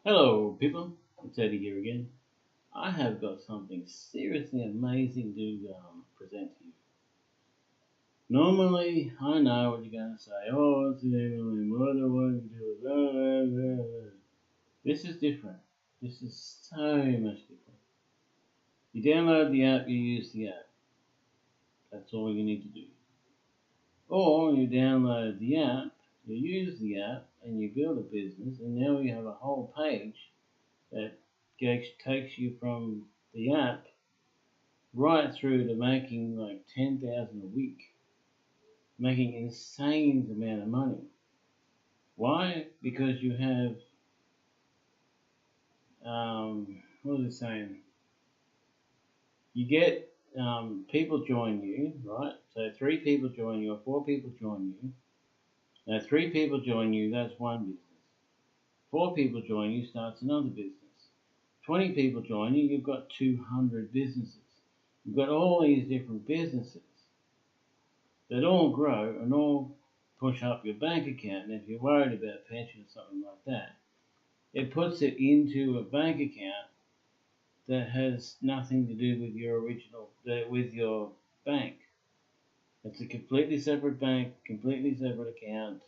Hello, people. It's Eddie here again. I have got something seriously amazing to present to you. Normally, I know what you're going to say. Oh, it's an Evelyn. What do I do? Blah, blah, blah, blah. This is different. This is so much different. You download the app, you use the app. That's all you need to do. Or you download the app, you use the app, and you build a business, and now you have a whole page that takes you from the app right through to making like 10,000 a week, making insane amount of money. Why? Because you have what was it saying? You get people join you, right? So three people join you or four people join you. Now three people join you, that's one business. Four people join you, starts another business. 20 people join you, you've got 200 businesses. You've got all these different businesses that all grow and all push up your bank account. And if you're worried about pension or something like that, it puts it into a bank account that has nothing to do with your with your bank. It's a completely separate bank, completely separate account.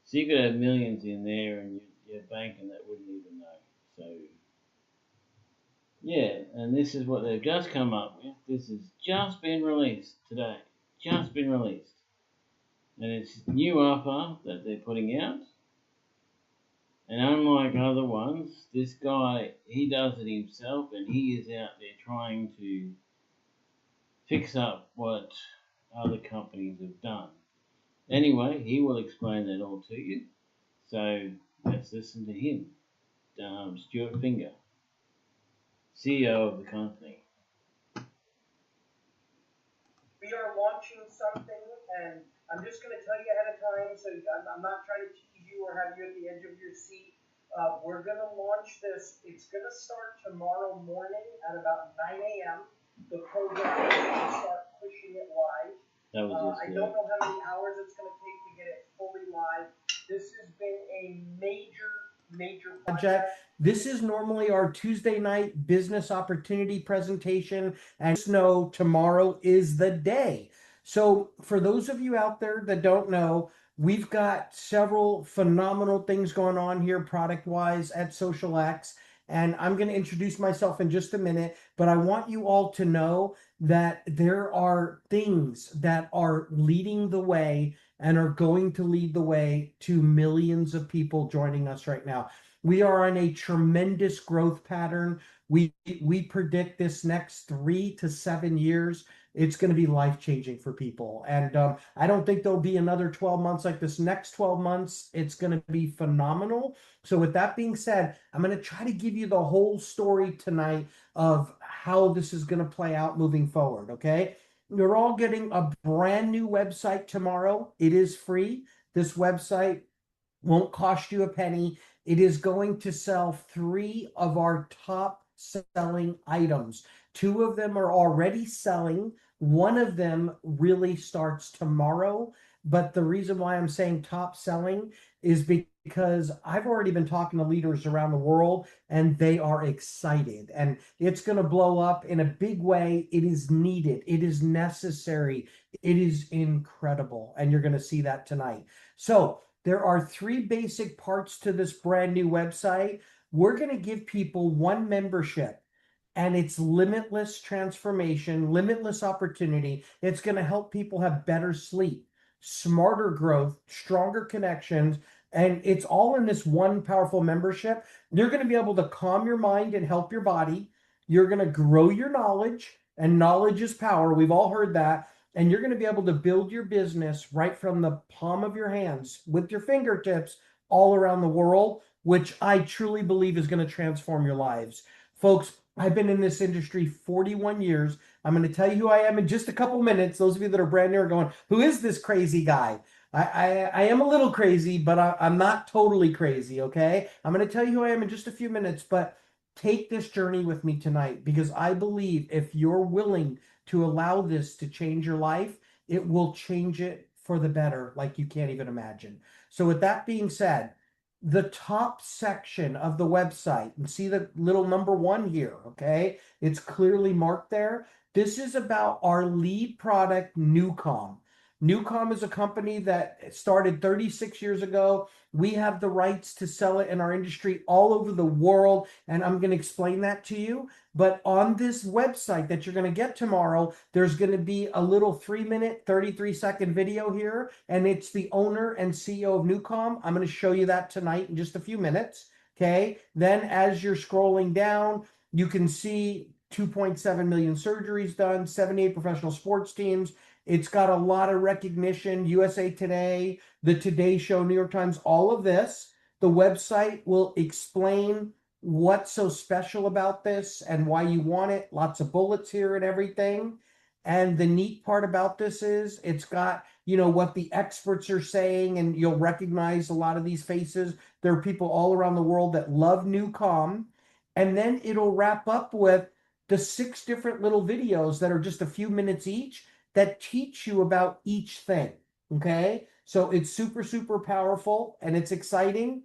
So you could have millions in there and your bank and that wouldn't even know. So yeah, and this is what they've just come up with. This has just been released today. Just been released. And it's new offer that they're putting out. And unlike other ones, this guy, he does it himself and he is out there trying to fix up what other companies have done. Anyway, he will explain that all to you. So let's listen to him. Stuart Finger, CEO of the company. We are launching something, and I'm just going to tell you ahead of time, so I'm not trying to tease you or have you at the edge of your seat. We're going to launch this. It's going to start tomorrow morning at about 9 a.m. The program is going to start pushing it live. That was I yesterday. don't know how many hours it's going to take to get it fully live. This has been a major project. This is normally our Tuesday night business opportunity presentation, and just know tomorrow is the day. So, for those of you out there that don't know, we've got several phenomenal things going on here product wise at Social X. And I'm going to introduce myself in just a minute, but I want you all to know that there are things that are leading the way and are going to lead the way to millions of people joining us right now. We are on a tremendous growth pattern. We predict this next 3 to 7 years, it's going to be life changing for people. And I don't think there'll be another 12 months like this. Next 12 months, it's going to be phenomenal. So, with that being said, I'm going to try to give you the whole story tonight of how this is going to play out moving forward. Okay. You're all getting a brand new website tomorrow. It is free. This website won't cost you a penny. It is going to sell three of our top selling items. Two of them are already selling. One of them really starts tomorrow. But the reason why I'm saying top selling is because I've already been talking to leaders around the world and they are excited. And it's going to blow up in a big way. It is needed, it is necessary, it is incredible. And you're going to see that tonight. So, there are three basic parts to this brand new website. We're going to give people one membership and it's limitless transformation, limitless opportunity. It's going to help people have better sleep, smarter growth, stronger connections. And it's all in this one powerful membership. You're going to be able to calm your mind and help your body. You're going to grow your knowledge, and knowledge is power. We've all heard that. And you're going to be able to build your business right from the palm of your hands with your fingertips all around the world, which I truly believe is going to transform your lives. Folks, I've been in this industry 41 years. I'm going to tell you who I am in just a couple minutes. Those of you that are brand new are going, who is this crazy guy? I am a little crazy, but I'm not totally crazy, okay? I'm going to tell you who I am in just a few minutes, but take this journey with me tonight because I believe if you're willing to allow this to change your life, it will change it for the better, like you can't even imagine. So, with that being said, the top section of the website, and see the little number 1 here, okay? It's clearly marked there. This is about our lead product, Newcom. Newcom is a company that started 36 years ago. We have the rights to sell it in our industry all over the world, and I'm going to explain that to you. But on this website that you're going to get tomorrow, there's going to be a little 3-minute, 33-second video here, and it's the owner and CEO of Newcom. I'm going to show you that tonight in just a few minutes. Okay. Then as you're scrolling down, you can see 2.7 million surgeries done, 78 professional sports teams. It's got a lot of recognition, USA Today, the Today Show, New York Times, all of this. The website will explain what's so special about this and why you want it. Lots of bullets here and everything. And the neat part about this is it's got, what the experts are saying, and you'll recognize a lot of these faces. There are people all around the world that love Newcom. And then it'll wrap up with the 6 different little videos that are just a few minutes each that teach you about each thing. Okay. So it's super, super powerful and it's exciting.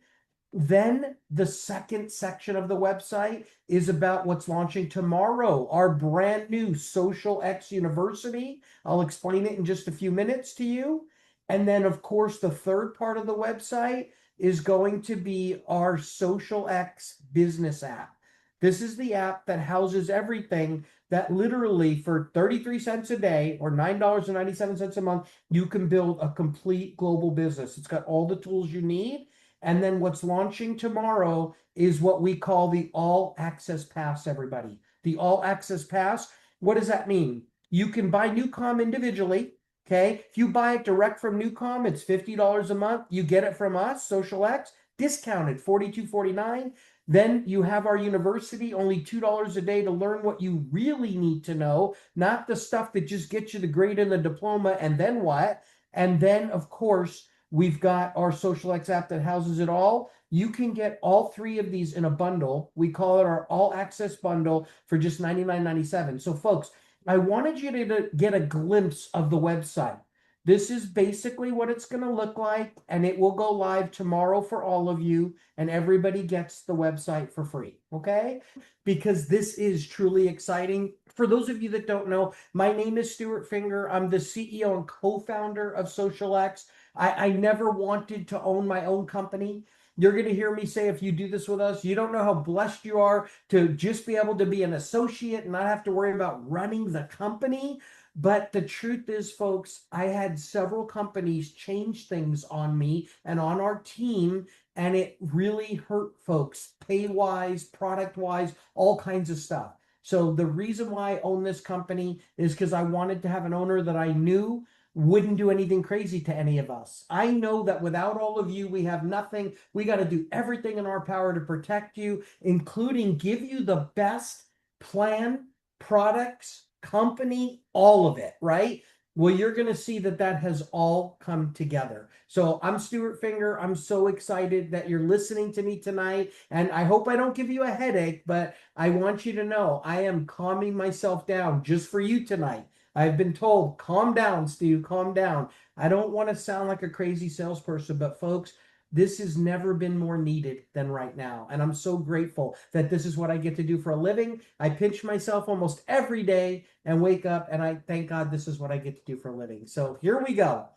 Then the second section of the website is about what's launching tomorrow, our brand new Social X University. I'll explain it in just a few minutes to you. And then, of course, the third part of the website is going to be our Social X business app. This is the app that houses everything that literally for 33 cents a day or $9.97 a month, you can build a complete global business. It's got all the tools you need. And then what's launching tomorrow is what we call the All Access Pass, everybody. The All Access Pass, what does that mean? You can buy Newcom individually, okay? If you buy it direct from Newcom, it's $50 a month. You get it from us, Social X, discounted, $42.49. Then you have our university, only $2 a day to learn what you really need to know, not the stuff that just gets you the grade and the diploma and then what? And then, of course, we've got our Social X app that houses it all. You can get all 3 of these in a bundle. We call it our All Access Bundle for just $99.97. So folks, I wanted you to get a glimpse of the website. This is basically what it's going to look like, and it will go live tomorrow for all of you, and everybody gets the website for free, okay? Because this is truly exciting. For those of you that don't know, my name is Stuart Finger. I'm the CEO and co-founder of Social X. I never wanted to own my own company. You're going to hear me say, if you do this with us, you don't know how blessed you are to just be able to be an associate and not have to worry about running the company. But the truth is, folks, I had several companies change things on me and on our team, and it really hurt folks, pay-wise, product-wise, all kinds of stuff. So the reason why I own this company is because I wanted to have an owner that I knew wouldn't do anything crazy to any of us. I know that without all of you, we have nothing. We got to do everything in our power to protect you, including give you the best plan, products, company, all of it, right? Well, you're going to see that that has all come together. So I'm Stuart Finger. I'm so excited that you're listening to me tonight. And I hope I don't give you a headache, but I want you to know I am calming myself down just for you tonight. I've been told, calm down, Stu, calm down. I don't want to sound like a crazy salesperson, but folks, this has never been more needed than right now. And I'm so grateful that this is what I get to do for a living. I pinch myself almost every day and wake up, and I thank God this is what I get to do for a living. So here we go.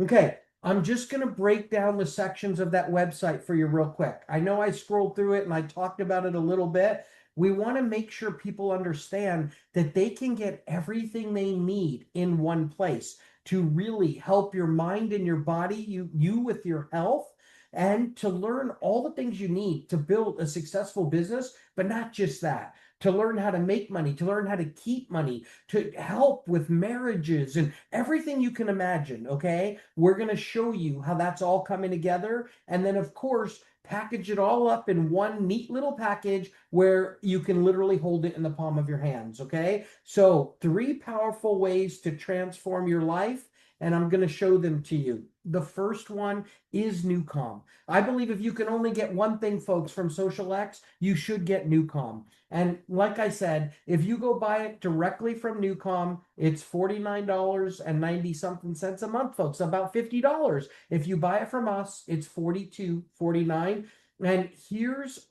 Okay, I'm just going to break down the sections of that website for you real quick. I know I scrolled through it and I talked about it a little bit. We want to make sure people understand that they can get everything they need in one place to really help your mind and your body, you with your health, and to learn all the things you need to build a successful business, but not just that. To learn how to make money, to learn how to keep money, to help with marriages and everything you can imagine, okay? We're going to show you how that's all coming together. And then, of course, package it all up in one neat little package where you can literally hold it in the palm of your hands, okay? So 3 powerful ways to transform your life and I'm going to show them to you. The first one is NuCalm. I believe if you can only get one thing, folks, from Social X, you should get NuCalm. And like I said, if you go buy it directly from NuCalm, it's $49.90 a month, folks, about $50. If you buy it from us, it's $42.49. And here's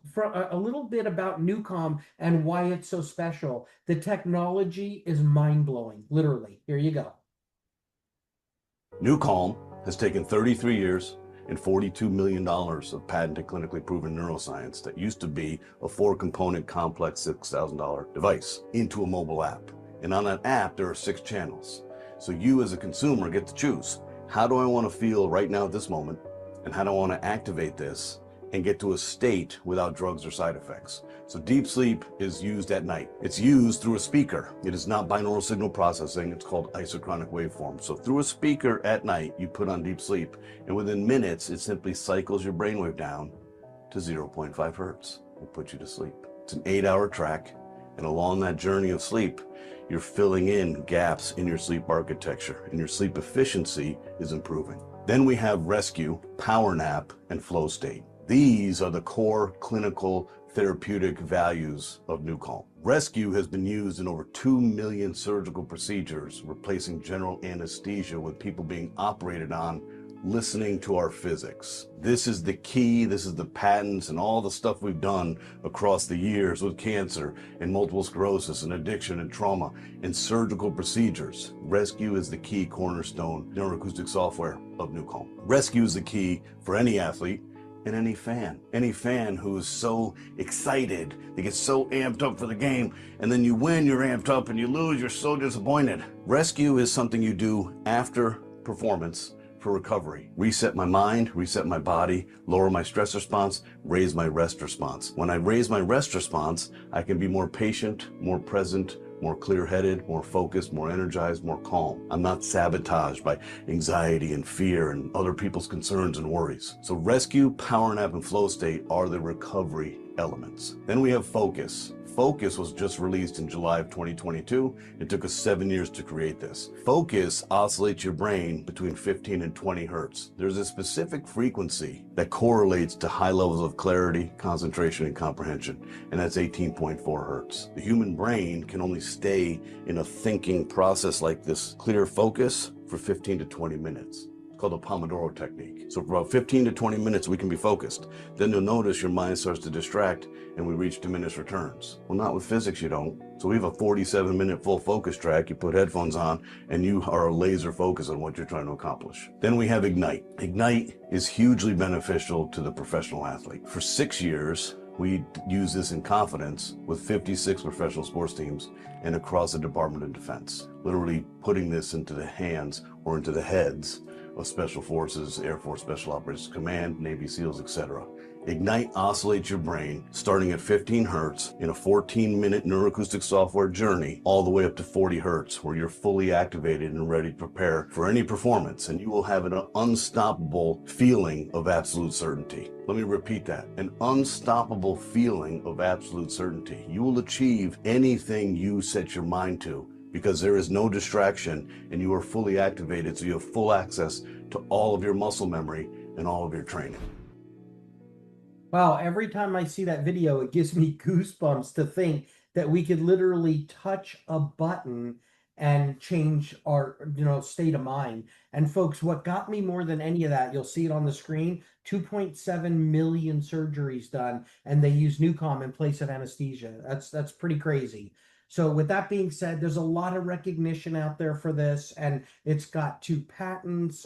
a little bit about NuCalm and why it's so special. The technology is mind-blowing, literally. Here you go. NuCalm has taken 33 years and $42 million of patented clinically proven neuroscience that used to be a 4-component complex $6,000 device into a mobile app. And on that app, there are 6 channels. So you as a consumer get to choose. How do I want to feel right now at this moment? And how do I want to activate this and get to a state without drugs or side effects? So deep sleep is used at night. It's used through a speaker. It is not binaural signal processing. It's called isochronic waveform. So through a speaker at night, you put on deep sleep, and within minutes, it simply cycles your brainwave down to 0.5 hertz and puts you to sleep. It's an 8-hour track, and along that journey of sleep, you're filling in gaps in your sleep architecture, and your sleep efficiency is improving. Then we have Rescue, Power Nap, and Flow State. These are the core clinical therapeutic values of NuCalm. Rescue has been used in over 2 million surgical procedures, replacing general anesthesia with people being operated on listening to our physics. This is the key, this is the patents and all the stuff we've done across the years with cancer and multiple sclerosis and addiction and trauma and surgical procedures. Rescue is the key cornerstone neuroacoustic software of NuCalm. Rescue is the key for any athlete and any fan who is so excited, they get so amped up for the game, and then you win, you're amped up, and you lose, you're so disappointed. Rescue is something you do after performance for recovery. Reset my mind, reset my body, lower my stress response, raise my rest response. When I raise my rest response, I can be more patient, more present, more clear-headed, more focused, more energized, more calm. I'm not sabotaged by anxiety and fear and other people's concerns and worries. So Rescue, Power Nap, and Flow State are the recovery elements. Then we have Focus. Focus was just released in July of 2022. It took us 7 years to create this. Focus oscillates your brain between 15 and 20 hertz. There's a specific frequency that correlates to high levels of clarity, concentration, and comprehension, and that's 18.4 hertz. The human brain can only stay in a thinking process like this, clear focus, for 15 to 20 minutes. Called the Pomodoro technique. So for about 15 to 20 minutes, we can be focused. Then you'll notice your mind starts to distract and we reach diminished returns. Well, not with physics, you don't. So we have a 47-minute full focus track. You put headphones on and you are laser focused on what you're trying to accomplish. Then we have Ignite. Ignite is hugely beneficial to the professional athlete. For 6 years, we use this in confidence with 56 professional sports teams and across the Department of Defense, literally putting this into the hands or into the heads of Special Forces, Air Force Special Operations Command, Navy SEALs, etc. Ignite oscillates your brain starting at 15 hertz in a 14-minute neuroacoustic software journey all the way up to 40 hertz where you're fully activated and ready to prepare for any performance, and you will have an unstoppable feeling of absolute certainty. Let me repeat that. An unstoppable feeling of absolute certainty. You will achieve anything you set your mind to because there is no distraction and you are fully activated, so you have full access to all of your muscle memory and all of your training. Wow, every time I see that video, it gives me goosebumps to think that we could literally touch a button and change our, state of mind. And folks, what got me more than any of that, you'll see it on the screen, 2.7 million surgeries done, and they use NuCalm in place of anesthesia. That's pretty crazy. So with that being said, there's a lot of recognition out there for this, and it's got 2 patents.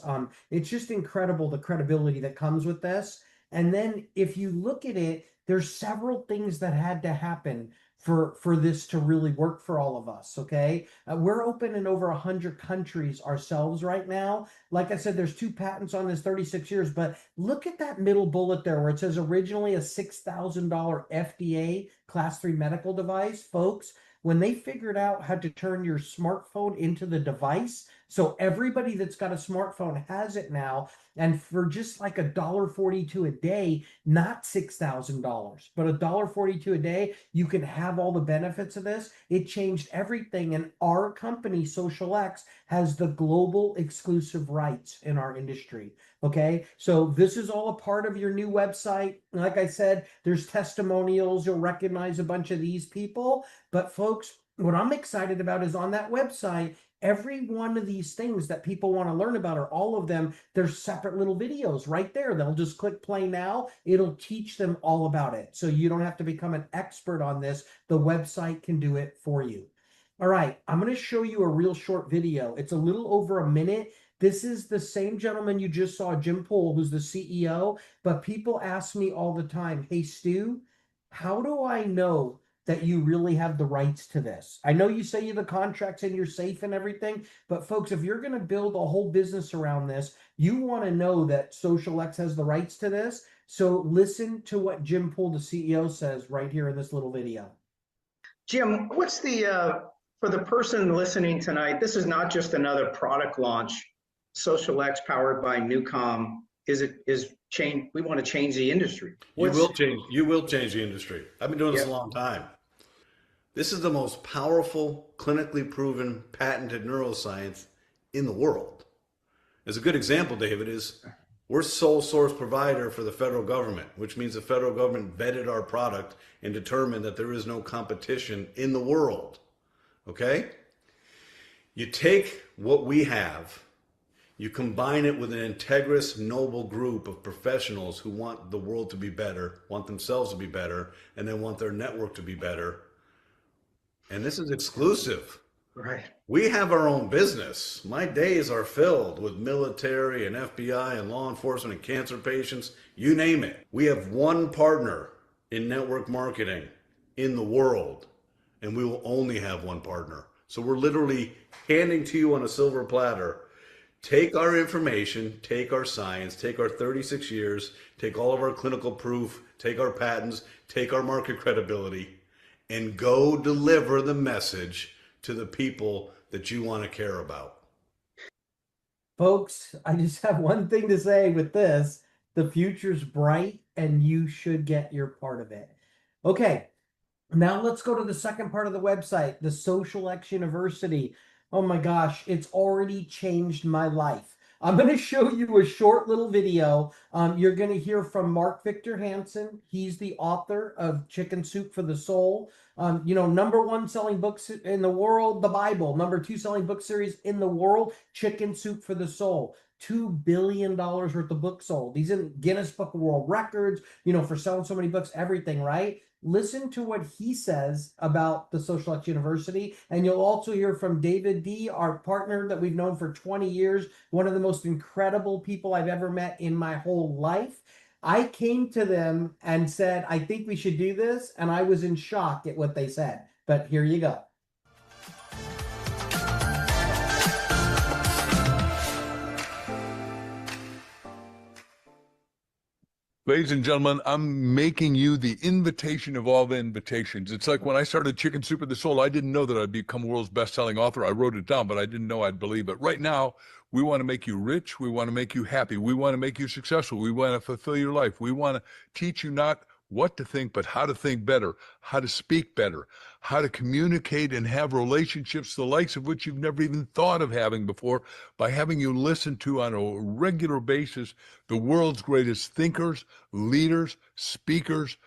It's just incredible, the credibility that comes with this. And then if you look at it, there's several things that had to happen for this to really work for all of us, okay? We're open in over 100 countries ourselves right now. Like I said, there's 2 patents on this, 36 years, but look at that middle bullet there where it says originally a $6,000 FDA Class 3 medical device. Folks, when they figured out how to turn your smartphone into the device, So everybody that's got a smartphone has it now. And for just like $1.42 a day, not $6,000, but $1.42 a day, you can have all the benefits of this. It changed everything. And our company, SocialX, has the global exclusive rights in our industry. Okay, so this is all a part of your new website. Like I said, there's testimonials. You'll recognize a bunch of these people. But folks, what I'm excited about is on that website, every one of these things that people want to learn about, or all of them, there's separate little videos right there. They'll just click play now. It'll teach them all about it. So you don't have to become an expert on this. The website can do it for you. All right, I'm going to show you a real short video. It's a little over a minute. This is the same gentleman you just saw, Jim Poole, who's the CEO. But people ask me all the time, hey, Stu, how do I know that you really have the rights to this? I know you say you have the contracts and you're safe and everything, but folks, if you're going to build a whole business around this, you want to know that SocialX has the rights to this. So listen to what Jim Poole, the CEO, says right here in this little video. Jim, what's for the person listening tonight, this is not just another product launch. SocialX powered by Newcom is change. We want to change the industry. You will change the industry. I've been doing this a long time. This is the most powerful, clinically proven, patented neuroscience in the world. As a good example, David, is we're sole source provider for the federal government, which means the federal government vetted our product and determined that there is no competition in the world. Okay? You take what we have, you combine it with an integrous, noble group of professionals who want the world to be better, want themselves to be better, and then want their network to be better. And this is exclusive. Right. We have our own business. My days are filled with military and FBI and law enforcement and cancer patients, you name it. We have one partner in network marketing in the world, and we will only have one partner. So we're literally handing to you on a silver platter. Take our information, take our science, take our 36 years, take all of our clinical proof, take our patents, take our market credibility, and go deliver the message to the people that you want to care about. Folks, I just have one thing to say with this. The future's bright and you should get your part of it. Okay, now let's go to the second part of the website, the SocialX University. Oh my gosh, it's already changed my life. I'm going to show you a short little video. You're going to hear from Mark Victor Hansen. He's the author of Chicken Soup for the Soul. #1 selling books in the world, the Bible. #2 selling book series in the world, Chicken Soup for the Soul. $2 billion worth of books sold. He's in Guinness Book of World Records, for selling so many books, everything, right? Listen to what he says about the SocialX University. And you'll also hear from David D., our partner that we've known for 20 years, one of the most incredible people I've ever met in my whole life. I came to them and said, I think we should do this. And I was in shock at what they said. But here you go. Ladies and gentlemen, I'm making you the invitation of all the invitations. It's like when I started Chicken Soup for the Soul, I didn't know that I'd become world's best-selling author. I wrote it down, but I didn't know I'd believe it. Right now, we want to make you rich. We want to make you happy. We want to make you successful. We want to fulfill your life. We want to teach you not what to think, but how to think better, how to speak better, how to communicate and have relationships the likes of which you've never even thought of having before, by having you listen to on a regular basis the world's greatest thinkers, leaders, speakers,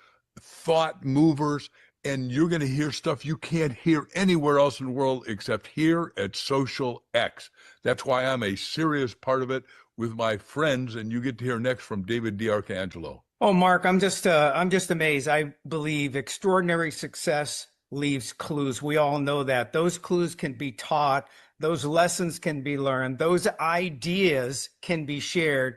thought movers, and you're going to hear stuff you can't hear anywhere else in the world except here at SocialX. That's why I'm a serious part of it with my friends, and you get to hear next from David D'Arcangelo. Oh, Mark, I'm just amazed. I believe extraordinary success leaves clues. We all know that. Those clues can be taught. Those lessons can be learned. Those ideas can be shared.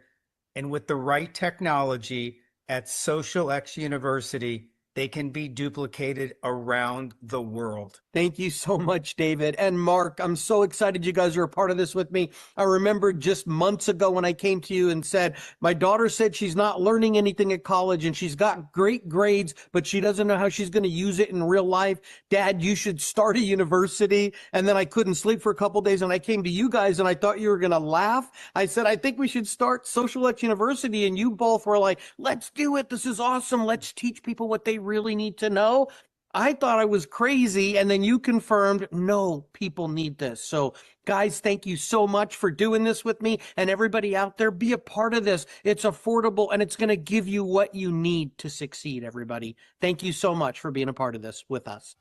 And with the right technology at SocialX University, they can be duplicated around the world. Thank you so much, David. And Mark, I'm so excited you guys are a part of this with me. I remember just months ago when I came to you and said, my daughter said she's not learning anything at college and she's got great grades, but she doesn't know how she's going to use it in real life. Dad, you should start a university. And then I couldn't sleep for a couple of days and I came to you guys and I thought you were going to laugh. I said, I think we should start Social X University. And you both were like, let's do it. This is awesome. Let's teach people what they really need to know. I thought I was crazy, and then you confirmed, no, people need this. So, guys, thank you so much for doing this with me, and everybody out there, be a part of this. It's affordable, and it's going to give you what you need to succeed, everybody. Thank you so much for being a part of this with us.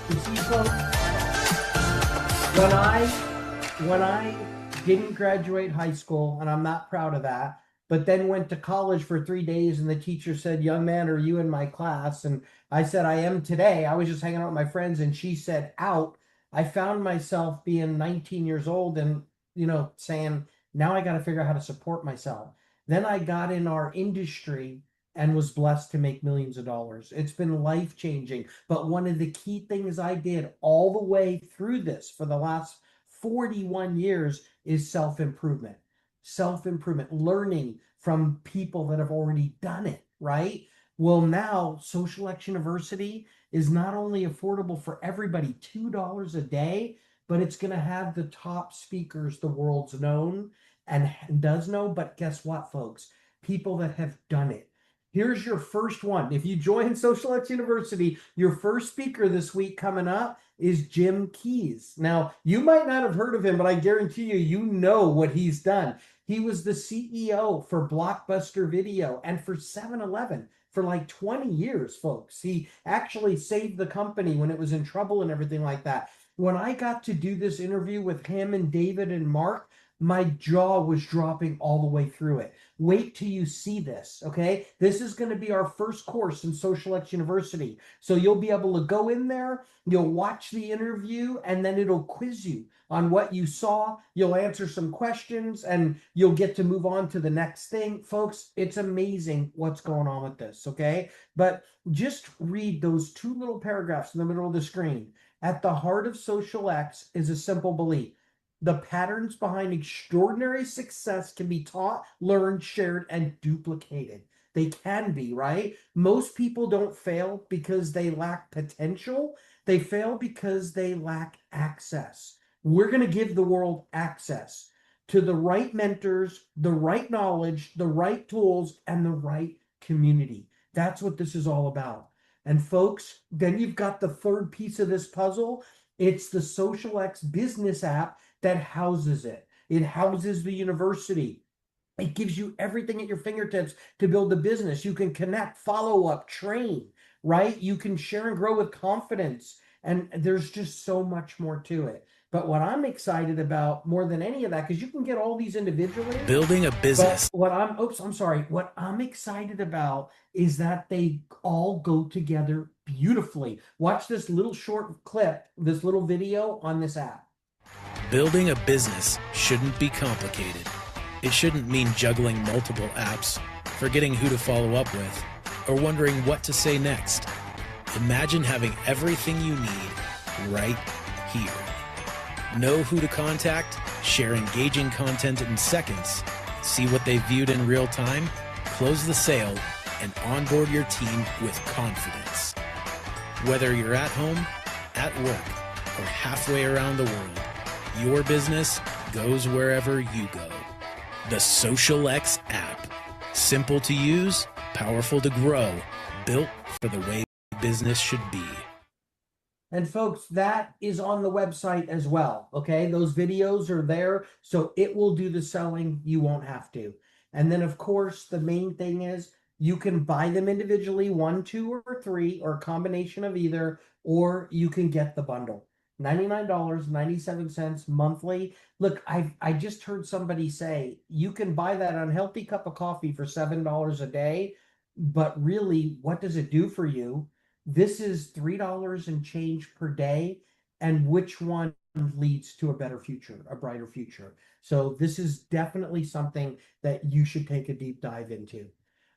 You see, folks, when I didn't graduate high school, and I'm not proud of that, but then went to college for 3 days, and the teacher said, young man, are you in my class? And I said, I am today. I was just hanging out with my friends, and she said, out. I found myself being 19 years old and, saying, now I got to figure out how to support myself. Then I got in our industry and was blessed to make millions of dollars. It's been life-changing. But one of the key things I did all the way through this for the last 41 years is self-improvement. Self-improvement, learning from people that have already done it, right? Well, now Social X University is not only affordable for everybody, $2 a day, but it's going to have the top speakers the world's known and does know. But guess what, folks? People that have done it. Here's your first one. If you join Social X University, your first speaker this week coming up is Jim Keys. Now, you might not have heard of him, but I guarantee you know what he's done. He was the CEO for Blockbuster Video and for 7-Eleven for like 20 years, folks. He actually saved the company when it was in trouble and everything like that. When I got to do this interview with him and David and Mark, my jaw was dropping all the way through it. Wait till you see this, okay? This is going to be our first course in Social X University. So you'll be able to go in there, you'll watch the interview, and then it'll quiz you on what you saw. You'll answer some questions, and you'll get to move on to the next thing. Folks, it's amazing what's going on with this, okay? But just read those two little paragraphs in the middle of the screen. At the heart of Social X is a simple belief. The patterns behind extraordinary success can be taught, learned, shared, and duplicated. They can be, right? Most people don't fail because they lack potential. They fail because they lack access. We're going to give the world access to the right mentors, the right knowledge, the right tools, and the right community. That's what this is all about. And folks, then you've got the third piece of this puzzle. It's the Social X business app that houses it. It houses the university. It gives you everything at your fingertips to build a business. You can connect, follow up, train, right? You can share and grow with confidence. And there's just so much more to it. But what I'm excited about more than any of that, because you can get all these individually. Building a business. What I'm excited about is that they all go together beautifully. Watch this little short clip, this little video on this app. Building a business shouldn't be complicated. It shouldn't mean juggling multiple apps, forgetting who to follow up with, or wondering what to say next. Imagine having everything you need right here. Know who to contact, share engaging content in seconds, see what they viewed in real time, close the sale, and onboard your team with confidence. Whether you're at home, at work, or halfway around the world, your business goes wherever you go. The Social X app. Simple to use, powerful to grow, built for the way business should be. And folks, that is on the website as well, okay? Those videos are there, so it will do the selling. You won't have to. And then, of course, the main thing is you can buy them individually, 1, 2, or 3, or a combination of either, or you can get the bundle. $99.97 monthly. Look, I just heard somebody say you can buy that unhealthy cup of coffee for $7 a day, but really, what does it do for you? This is $3 and change per day, and which one leads to a better future, a brighter future? So this is definitely something that you should take a deep dive into.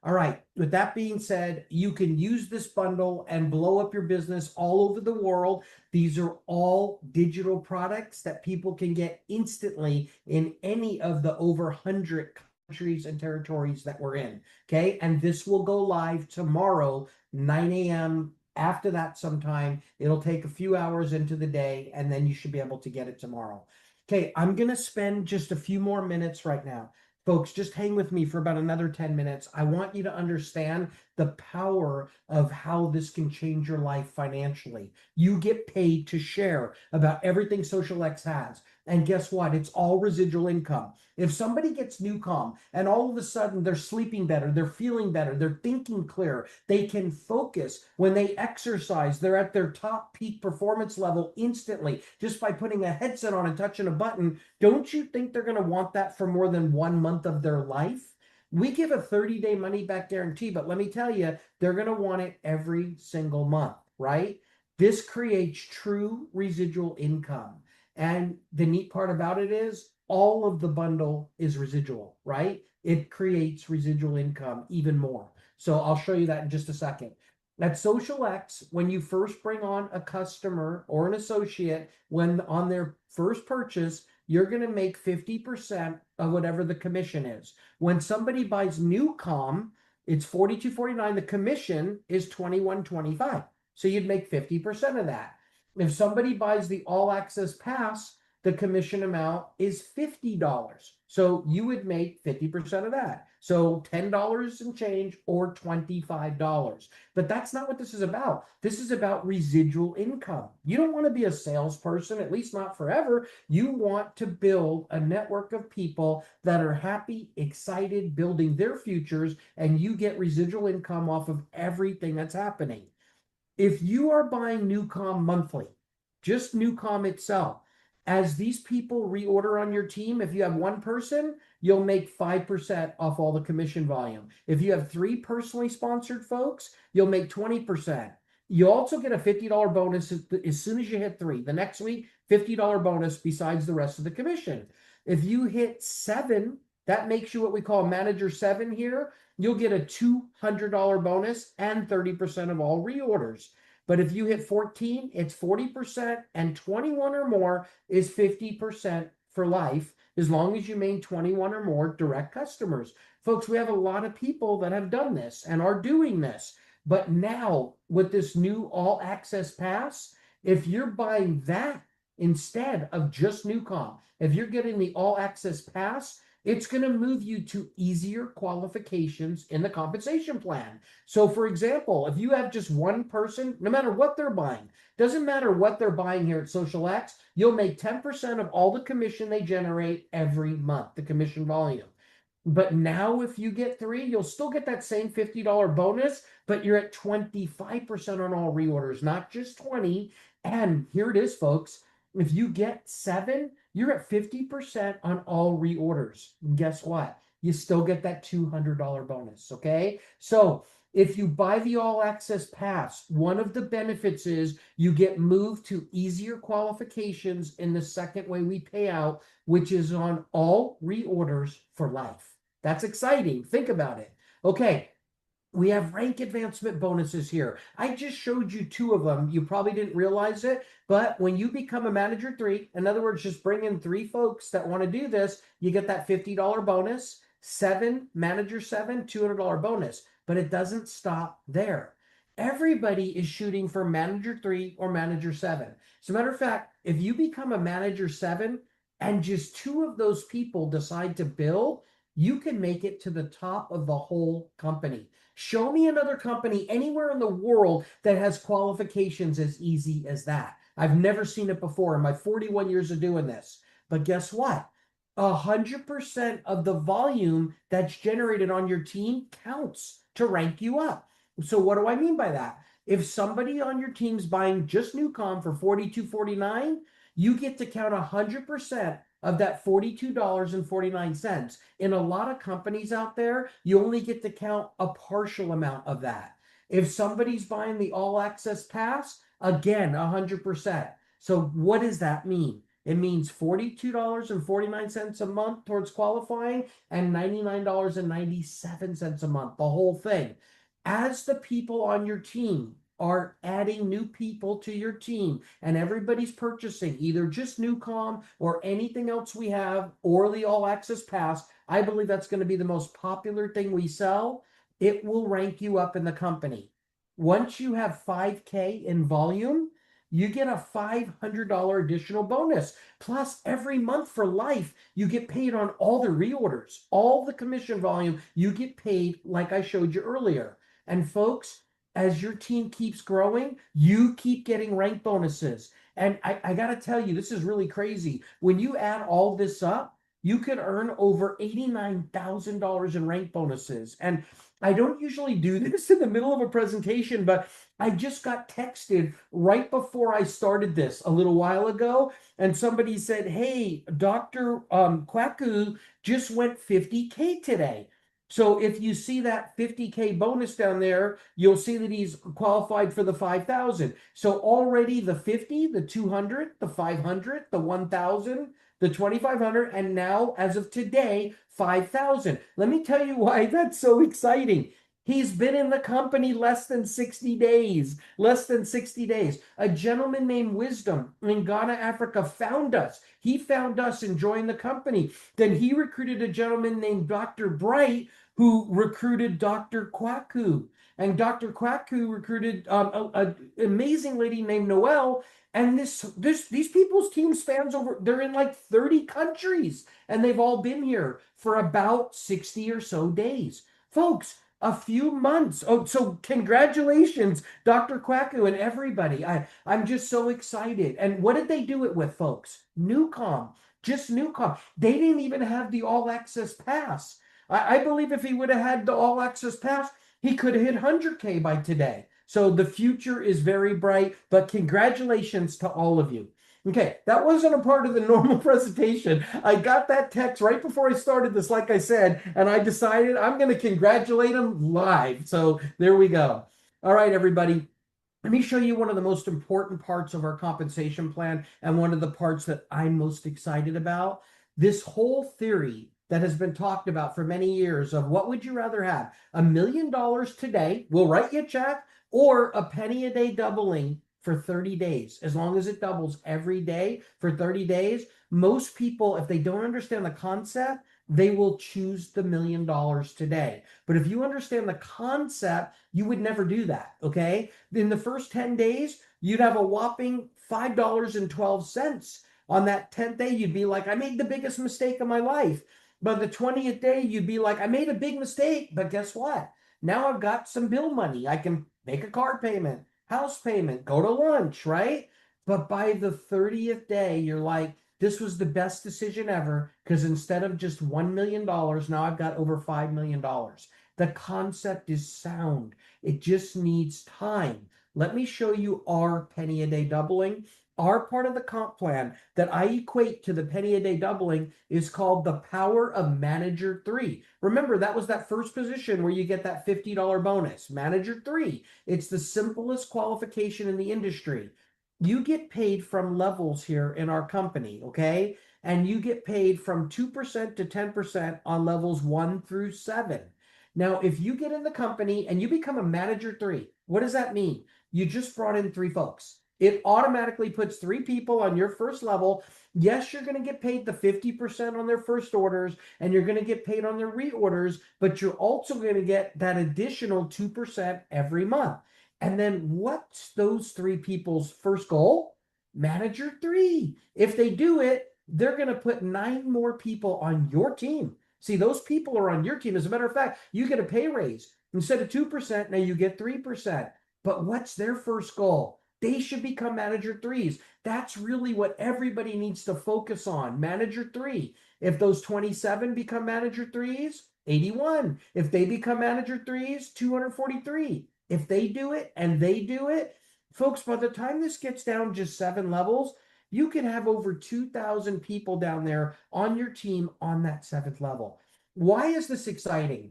All right, with that being said, you can use this bundle and blow up your business all over the world. These are all digital products that people can get instantly in any of the over 100 countries and territories that we're in. Okay, and this will go live tomorrow, 9 a.m. After that, sometime it'll take a few hours into the day, and then you should be able to get it tomorrow. Okay, I'm going to spend just a few more minutes right now. Folks, just hang with me for about another 10 minutes. I want you to understand the power of how this can change your life financially. You get paid to share about everything SocialX has. And guess what? It's all residual income. If somebody gets Newcom and all of a sudden they're sleeping better, they're feeling better, they're thinking clearer, they can focus. When they exercise, they're at their top peak performance level instantly just by putting a headset on and touching a button. Don't you think they're going to want that for more than 1 month of their life? We give a 30-day money back guarantee, but let me tell you, they're going to want it every single month, right? This creates true residual income. And the neat part about it is all of the bundle is residual, right? It creates residual income even more. So I'll show you that in just a second. At SocialX, when you first bring on a customer or an associate, when on their first purchase, you're going to make 50% of whatever the commission is. When somebody buys Newcom, it's $42.49. The commission is $21.25. So you'd make 50% of that. If somebody buys the All Access Pass, the commission amount is $50. So you would make 50% of that. So $10 and change or $25. But that's not what this is about. This is about residual income. You don't want to be a salesperson, at least not forever. You want to build a network of people that are happy, excited, building their futures, and you get residual income off of everything that's happening. If you are buying Newcom monthly, just Newcom itself, as these people reorder on your team, if you have one person, you'll make 5% off all the commission volume. If you have 3 personally sponsored folks, you'll make 20%. You also get a $50 bonus as soon as you hit 3. The next week, $50 bonus besides the rest of the commission. If you hit 7, that makes you what we call a manager 7 here. You'll get a $200 bonus and 30% of all reorders. But if you hit 14, it's 40%, and 21 or more is 50% for life, as long as you maintain 21 or more direct customers. Folks, we have a lot of people that have done this and are doing this. But now with this new All Access Pass, if you're buying that instead of just Newcom, if you're getting the All Access Pass, it's going to move you to easier qualifications in the compensation plan. So for example, if you have just one person, no matter what they're buying, doesn't matter what they're buying here at SocialX, you'll make 10% of all the commission they generate every month, the commission volume. But now if you get 3, you'll still get that same $50 bonus, but you're at 25% on all reorders, not just 20. And here it is, folks. If you get 7, you're at 50% on all reorders. And guess what? You still get that $200 bonus, okay? So if you buy the All Access Pass, one of the benefits is you get moved to easier qualifications in the second way we pay out, which is on all reorders for life. That's exciting. Think about it. Okay. We have rank advancement bonuses here. I just showed you 2 of them. You probably didn't realize it, but when you become a manager 3, in other words, just bring in 3 folks that want to do this, you get that $50 bonus, 7, manager 7, $200 bonus, but it doesn't stop there. Everybody is shooting for manager 3 or manager 7. As a matter of fact, if you become a manager 7 and just 2 of those people decide to build, you can make it to the top of the whole company. Show me another company anywhere in the world that has qualifications as easy as that. I've never seen it before in my 41 years of doing this. But guess what? 100% of the volume that's generated on your team counts to rank you up. So what do I mean by that? If somebody on your team's buying just Newcom for $42.49, you get to count 100% of that $42.49. In a lot of companies out there, you only get to count a partial amount of that. If somebody's buying the All Access Pass, again, 100%. So what does that mean? It means $42.49 a month towards qualifying and $99.97 a month, the whole thing. As the people on your team are adding new people to your team and everybody's purchasing either just Newcom or anything else we have or the All Access Pass, I believe that's going to be the most popular thing we sell. It will rank you up in the company. Once you have 5K in volume, you get a $500 additional bonus. Plus, every month for life, you get paid on all the reorders, all the commission volume, you get paid like I showed you earlier. And folks, as your team keeps growing, you keep getting rank bonuses. And I got to tell you, this is really crazy. When you add all this up, you could earn over $89,000 in rank bonuses. And I don't usually do this in the middle of a presentation, but I just got texted right before I started this a little while ago. And somebody said, hey, Dr. Kwaku just went 50K today. So if you see that 50K bonus down there, you'll see that he's qualified for the 5,000. So already the 50, the 200, the 500, the 1,000, the 2,500, and now as of today, 5,000. Let me tell you why that's so exciting. He's been in the company less than 60 days. Less than 60 days. A gentleman named Wisdom in Ghana, Africa found us. He found us and joined the company. Then he recruited a gentleman named Dr. Bright, who recruited Dr. Kwaku. And Dr. Kwaku recruited an amazing lady named Noelle. And these people's team spans over, they're in like 30 countries. And they've all been here for about 60 or so days. Folks, a few months. Oh, so congratulations, Dr. Kwaku and everybody. I'm just so excited. And what did they do it with, folks? Newcom. Just Newcom. They didn't even have the All Access Pass. I believe if he would have had the All Access Pass, he could have hit 100K by today. So the future is very bright, but congratulations to all of you. Okay, that wasn't a part of the normal presentation. I got that text right before I started this, like I said, and I decided I'm going to congratulate him live. So there we go. All right, everybody. Let me show you one of the most important parts of our compensation plan and one of the parts that I'm most excited about. This whole theory that has been talked about for many years of what would you rather have? $1 million today, we'll write you a check, or a penny a day doubling for 30 days. As long as it doubles every day for 30 days, most people, if they don't understand the concept, they will choose the $1 million today. But if you understand the concept, you would never do that, okay? In the first 10 days, you'd have a whopping $5.12. On that 10th day, you'd be like, I made the biggest mistake of my life. By the 20th day, you'd be like, I made a big mistake, but guess what? Now I've got some bill money. I can make a car payment, house payment, go to lunch, right? But by the 30th day, you're like, this was the best decision ever because instead of just $1 million, now I've got over $5 million. The concept is sound. It just needs time. Let me show you our penny a day doubling. Our part of the comp plan that I equate to the penny a day doubling is called the Power of Manager 3. Remember, that was that first position where you get that $50 bonus. Manager 3. It's the simplest qualification in the industry. You get paid from levels here in our company, okay? And you get paid from 2% to 10% on levels 1 through 7. Now, if you get in the company and you become a Manager 3, what does that mean? You just brought in 3 folks. It automatically puts 3 people on your first level. Yes, you're going to get paid the 50% on their first orders, and you're going to get paid on their reorders, but you're also going to get that additional 2% every month. And then what's those 3 people's first goal? Manager 3. If they do it, they're going to put 9 more people on your team. See, those people are on your team. As a matter of fact, you get a pay raise. Instead of 2%, now you get 3%. But what's their first goal? They should become Manager 3s. That's really what everybody needs to focus on. Manager 3. If those 27 become Manager 3s, 81. If they become Manager 3s, 243. If they do it and they do it, folks, by the time this gets down just 7 levels, you can have over 2,000 people down there on your team on that 7th level. Why is this exciting?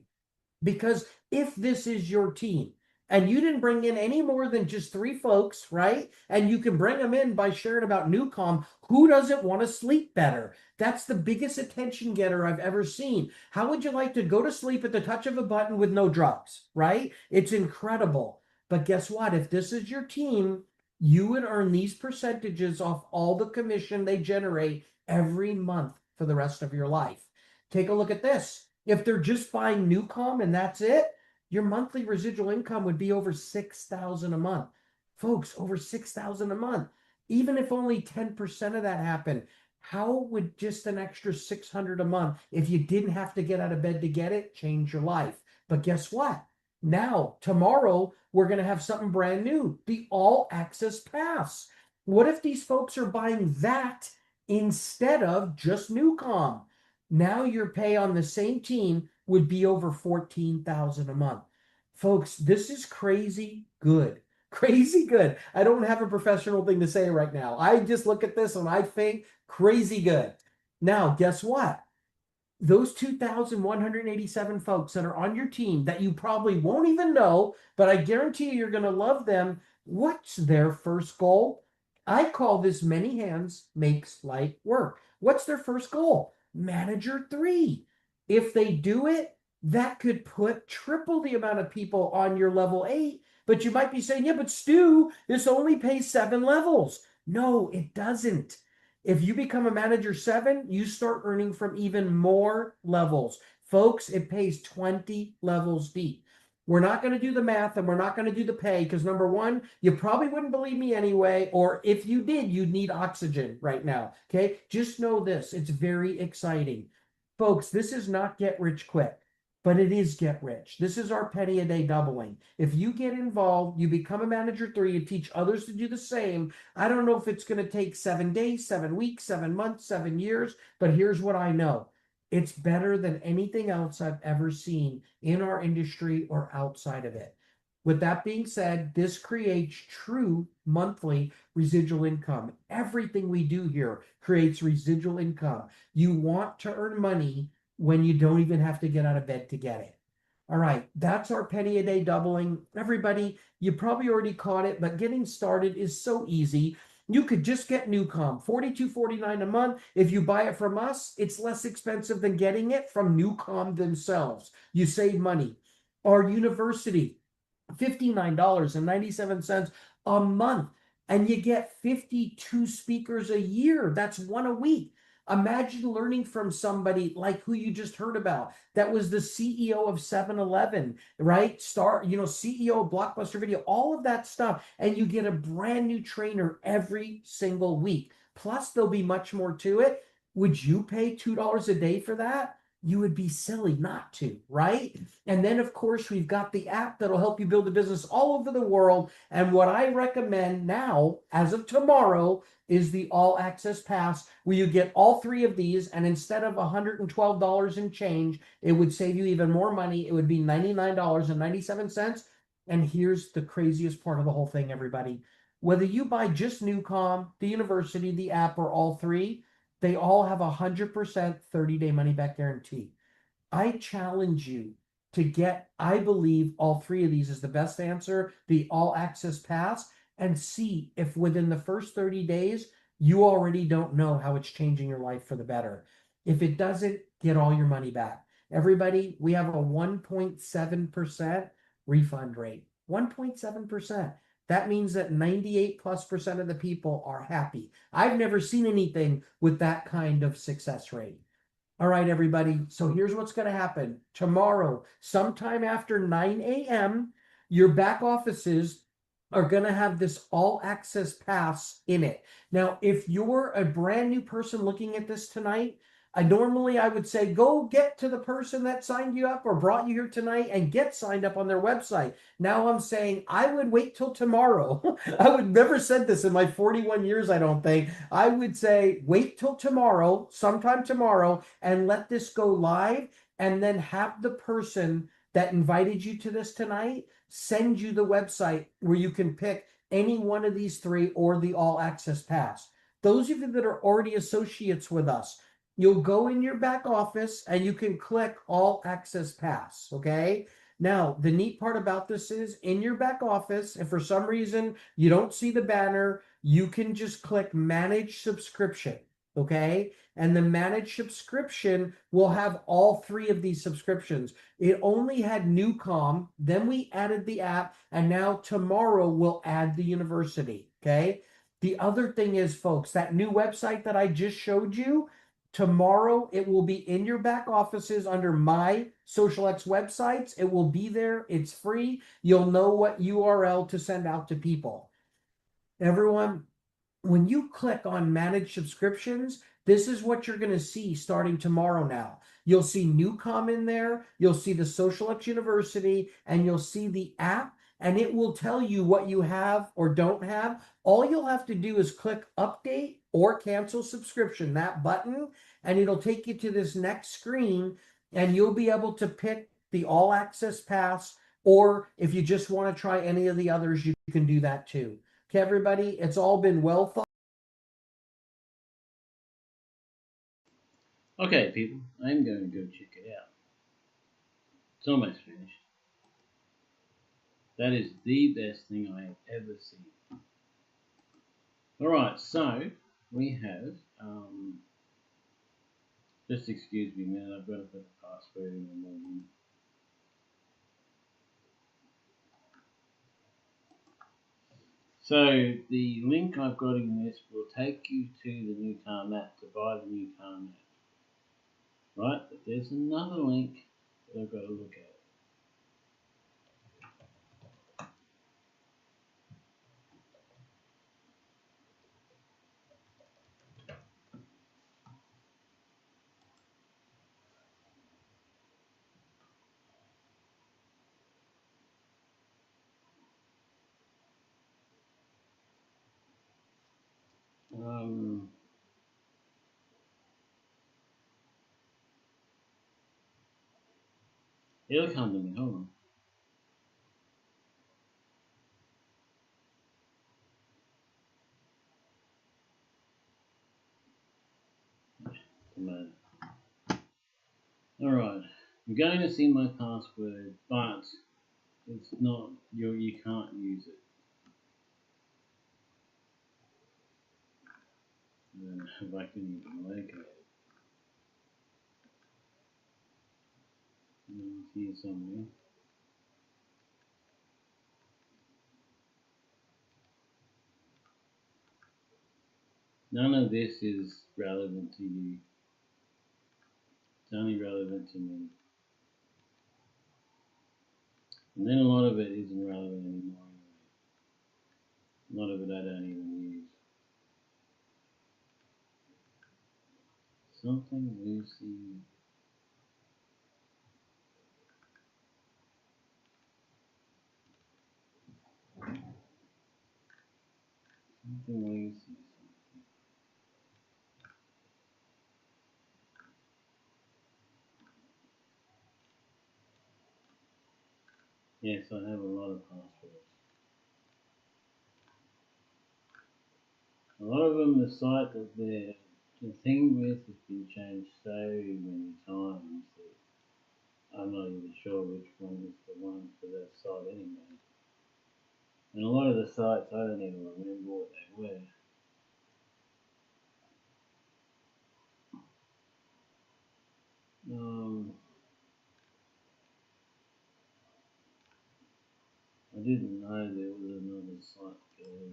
Because if this is your team, and you didn't bring in any more than just 3 folks, right? And you can bring them in by sharing about Newcom. Who doesn't want to sleep better? That's the biggest attention getter I've ever seen. How would you like to go to sleep at the touch of a button with no drugs, right? It's incredible. But guess what? If this is your team, you would earn these percentages off all the commission they generate every month for the rest of your life. Take a look at this. If they're just buying Newcom and that's it, your monthly residual income would be over $6,000 a month. Folks, over $6,000 a month. Even if only 10% of that happened, how would just an extra $600 a month, if you didn't have to get out of bed to get it, change your life? But guess what? Now, tomorrow, we're going to have something brand new, the All Access Pass. What if these folks are buying that instead of just Newcom? Now your pay on the same team would be over $14,000 a month. Folks, this is crazy good. Crazy good. I don't have a professional thing to say right now. I just look at this and I think crazy good. Now, guess what? Those 2,187 folks that are on your team that you probably won't even know, but I guarantee you you're going to love them. What's their first goal? I call this many hands makes light work. What's their first goal? Manager 3. If they do it, that could put triple the amount of people on your level 8. But you might be saying, yeah, but Stu, this only pays 7 levels. No, it doesn't. If you become a manager 7, you start earning from even more levels. Folks, it pays 20 levels deep. We're not going to do the math and we're not going to do the pay because number one, you probably wouldn't believe me anyway, or if you did, you'd need oxygen right now. Okay, just know this, it's very exciting. Folks, this is not get rich quick, but it is get rich. This is our penny a day doubling. If you get involved, you become a manager 3, you teach others to do the same. I don't know if it's going to take 7 days, 7 weeks, 7 months, 7 years, but here's what I know. It's better than anything else I've ever seen in our industry or outside of it. With that being said, this creates true monthly residual income. Everything we do here creates residual income. You want to earn money when you don't even have to get out of bed to get it. All right, that's our penny a day doubling. Everybody, you probably already caught it, but getting started is so easy. You could just get Newcom, $42.49 a month. If you buy it from us, it's less expensive than getting it from Newcom themselves. You save money. Our university, $59.97 a month, and you get 52 speakers a year. That's 1 a week. Imagine learning from somebody like who you just heard about. That was the CEO of 7-Eleven, right? CEO of Blockbuster Video, all of that stuff. And you get a brand new trainer every single week. Plus, there'll be much more to it. Would you pay $2 a day for that? You would be silly not to, right? And then, of course, we've got the app that'll help you build a business all over the world. And what I recommend now, as of tomorrow, is the All Access Pass, where you get all 3 of these, and instead of $112 and change, it would save you even more money. It would be $99.97. And here's the craziest part of the whole thing, everybody. Whether you buy just Newcom, the university, the app, or all 3, they all have 100% 30-day money-back guarantee. I challenge you to get, I believe, all 3 of these is the best answer, the All Access Pass, and see if within the first 30 days, you already don't know how it's changing your life for the better. If it doesn't, get all your money back. Everybody, we have a 1.7% refund rate. 1.7%. That means that 98+% of the people are happy. I've never seen anything with that kind of success rate. All right, everybody. So here's what's going to happen. Tomorrow, sometime after 9 a.m., your back offices are going to have this All Access Pass in it. Now, if you're a brand new person looking at this tonight, I would say go get to the person that signed you up or brought you here tonight and get signed up on their website. Now I'm saying I would wait till tomorrow. I would never said this in my 41 years, I don't think. I would say wait till tomorrow, sometime tomorrow, and let this go live, and then have the person that invited you to this tonight send you the website where you can pick any one of these 3 or the All Access Pass. Those of you that are already associates with us, you'll go in your back office and you can click All Access Pass, okay? Now, the neat part about this is in your back office, if for some reason you don't see the banner, you can just click manage subscription. Okay. And the managed subscription will have all three of these subscriptions. It only had Newcom, then we added the app, and now tomorrow we'll add the university. Okay. The other thing is, folks, that new website that I just showed you, tomorrow it will be in your back offices under my SocialX websites. It will be there. It's free. You'll know what URL to send out to people. Everyone, when you click on manage subscriptions, this is what you're going to see starting tomorrow now. You'll see Newcom in there, you'll see the SocialX University, and you'll see the app, and it will tell you what you have or don't have. All you'll have to do is click update or cancel subscription, that button, and it'll take you to this next screen, and you'll be able to pick the all access pass, or if you just want to try any of the others, you can do that too. Okay, everybody, it's all been well thought. Okay, people, I'm going to go check it out. It's almost finished. That is the best thing I have ever seen. Alright, so we have, just excuse me a minute, I've got to put the password in and log in. So the link I've got in this will take you to the Newcom app to buy the Newcom app. Right, but there's another link that I've got to look at. It'll come to me, hold on. Alright, I'm going to see my password, but it's not, you can't use it. I don't know if I can even locate it. It's here somewhere. None of this is relevant to you. It's only relevant to me. And then a lot of it isn't relevant anymore anyway. A lot of it I don't even use. Something Lucy. Something Lucy. Yes, I have a lot of passwords. A lot of them, the site that the thing with has been changed so many times that I'm not even sure which one is the one for that site anyway. And a lot of the sites I don't even remember what they were. I didn't know there was another site there.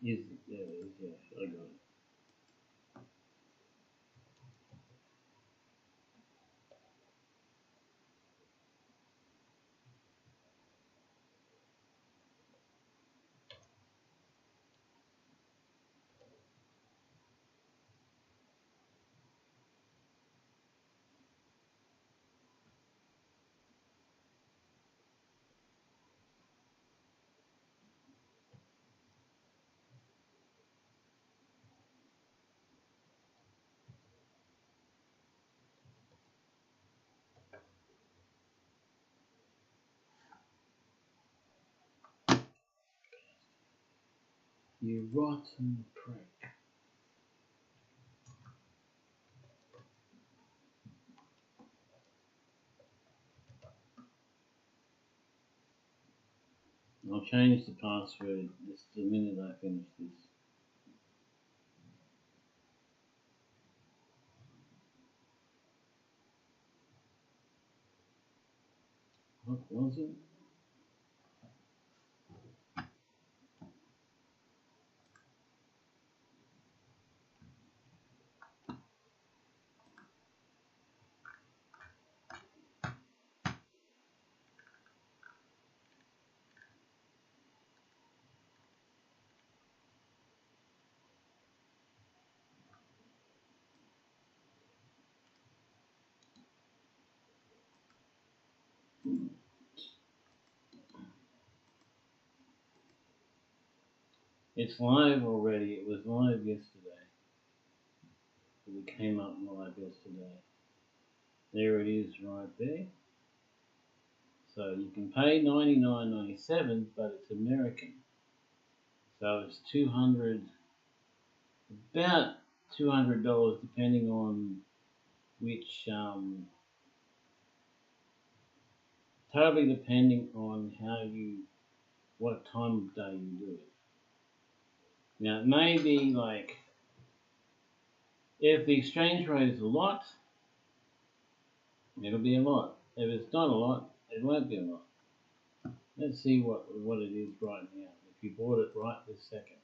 Is it? Yeah, it is, yeah, I got it. You rotten prick. I'll change the password just the minute I finish this. What was it? It's live already. It was live yesterday. It came up live yesterday. There it is right there. So you can pay $99.97, but it's American. So it's about $200, depending on which, totally depending on what time of day you do it. Now it may be like, if the exchange rate is a lot, it'll be a lot. If it's not a lot, it won't be a lot. Let's see what it is right now. If you bought it right this second.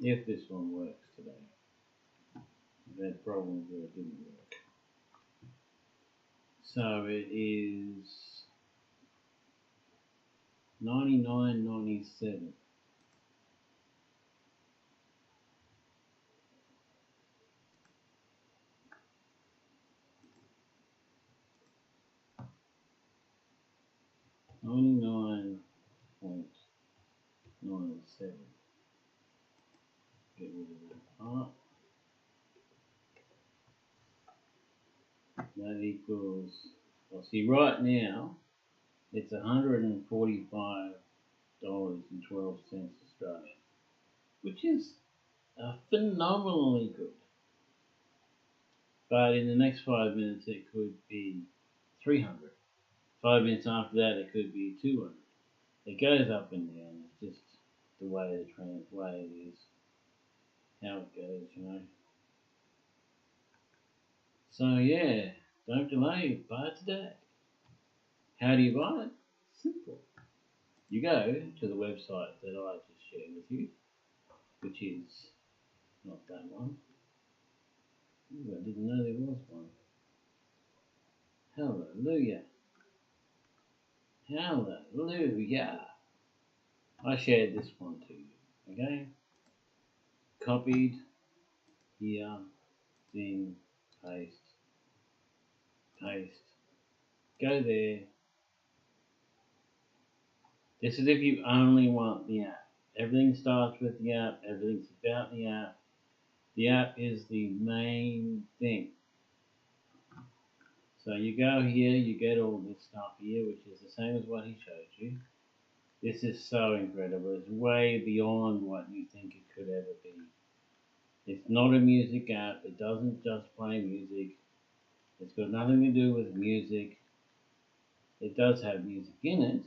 If this one works today. I've had problems where it didn't work. So it is $99.97. $99.97. Get rid of that part. That equals, well, see, right now it's $145.12 Australian, which is phenomenally good. But in the next 5 minutes, it could be 300. 5 minutes after that, it could be 200. It goes up and down. It's just the way it is, how it goes, you know. So yeah, don't delay, buy it today. How do you buy it? Simple. You go to the website that I just shared with you, which is not that one. Ooh, I didn't know there was one. Hallelujah. Hallelujah. I shared this one to you, okay? Copied, here, thing, paste. Go there. This is if you only want the app. Everything starts with the app. Everything's about the app. The app is the main thing. So you go here, you get all this stuff here, which is the same as what he showed you. This is so incredible. It's way beyond what you think it could ever be. It's not a music app. It doesn't just play music. It's got nothing to do with music. It does have music in it,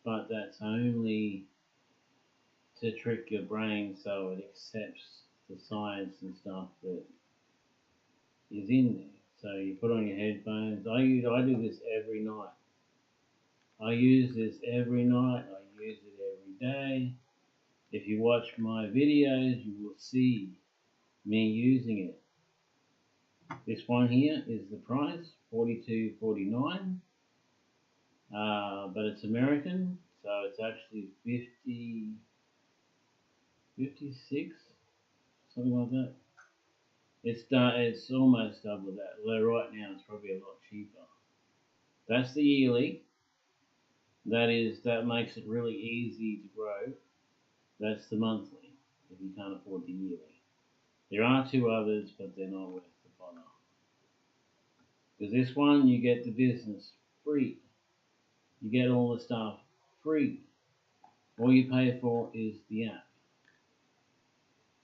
but that's only to trick your brain so it accepts the science and stuff that is in there. So you put on your headphones. I do this every night. I use this every night. I use it every day. If you watch my videos, you will see me using it. This one here is the price, $42.49. But it's American, so it's actually 56, something like that. It's almost double that. Although right now it's probably a lot cheaper. That's the yearly. That makes it really easy to grow. That's the monthly, if you can't afford the yearly. There are two others, but they're not worth the bother. Because this one, you get the business free. You get all the stuff free. All you pay for is the app.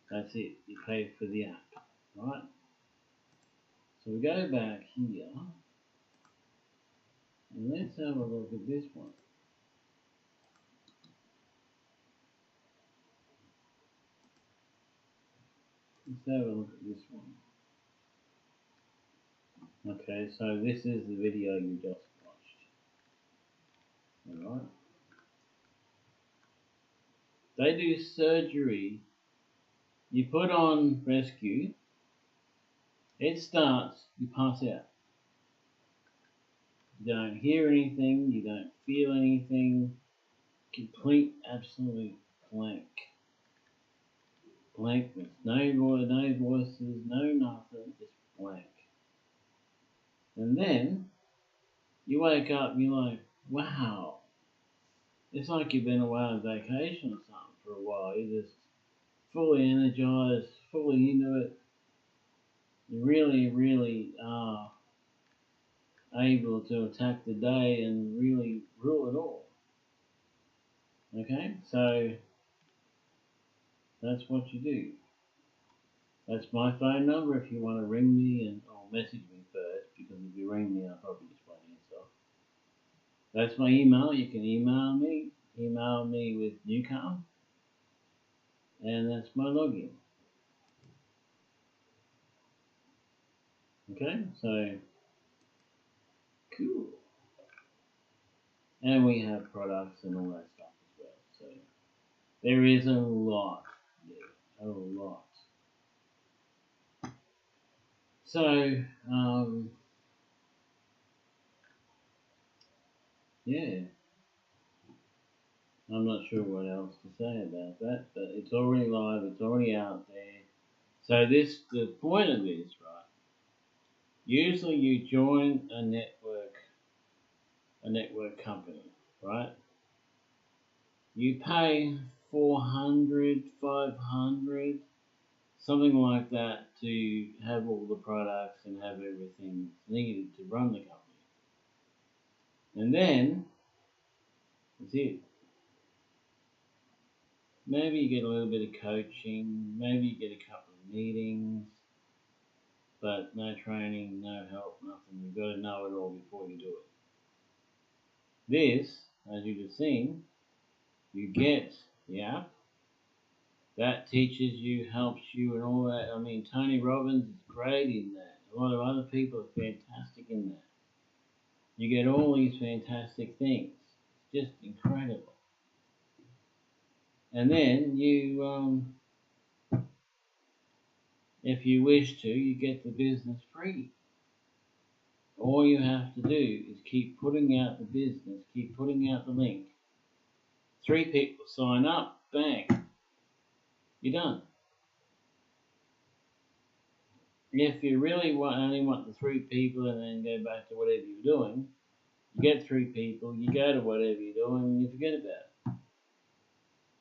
That's it. You pay for the app, right? So we go back here, and let's have a look at this one. Let's have a look at this one. Okay, so this is the video you just watched. Alright. They do surgery. You put on rescue. It starts, you pass out. You don't hear anything, you don't feel anything. Complete, absolute blank. Blankness. No voices, no nothing, just blank. And then you wake up and you're like, wow. It's like you've been away on vacation or something for a while. You're just fully energized, fully into it. You really, really are able to attack the day and really rule it all. Okay, so that's what you do. That's my phone number if you want to ring me or message me first, because if you ring me, I'll probably just won't answer. That's my email. You can email me with Newcom, and that's my login. Okay, so cool. And we have products and all that stuff as well. So there is a lot there, a lot. So, yeah, I'm not sure what else to say about that, but it's already live, it's already out there. So the point of this, right, usually you join a network company, right? You pay 400, 500, something like that to have all the products and have everything needed to run the company. And then, that's it. Maybe you get a little bit of coaching, maybe you get a couple of meetings, but no training, no help, nothing. You've got to know it all before you do it. This, as you just seen, you get the app. That teaches you, helps you, and all that. I mean, Tony Robbins is great in that. A lot of other people are fantastic in that. You get all these fantastic things. It's just incredible. And then you, if you wish to, you get the business free. All you have to do is keep putting out the business, keep putting out the link. 3 people sign up, bang, you're done. If you really only want the 3 people and then go back to whatever you're doing, you get 3 people, you go to whatever you're doing, and you forget about it.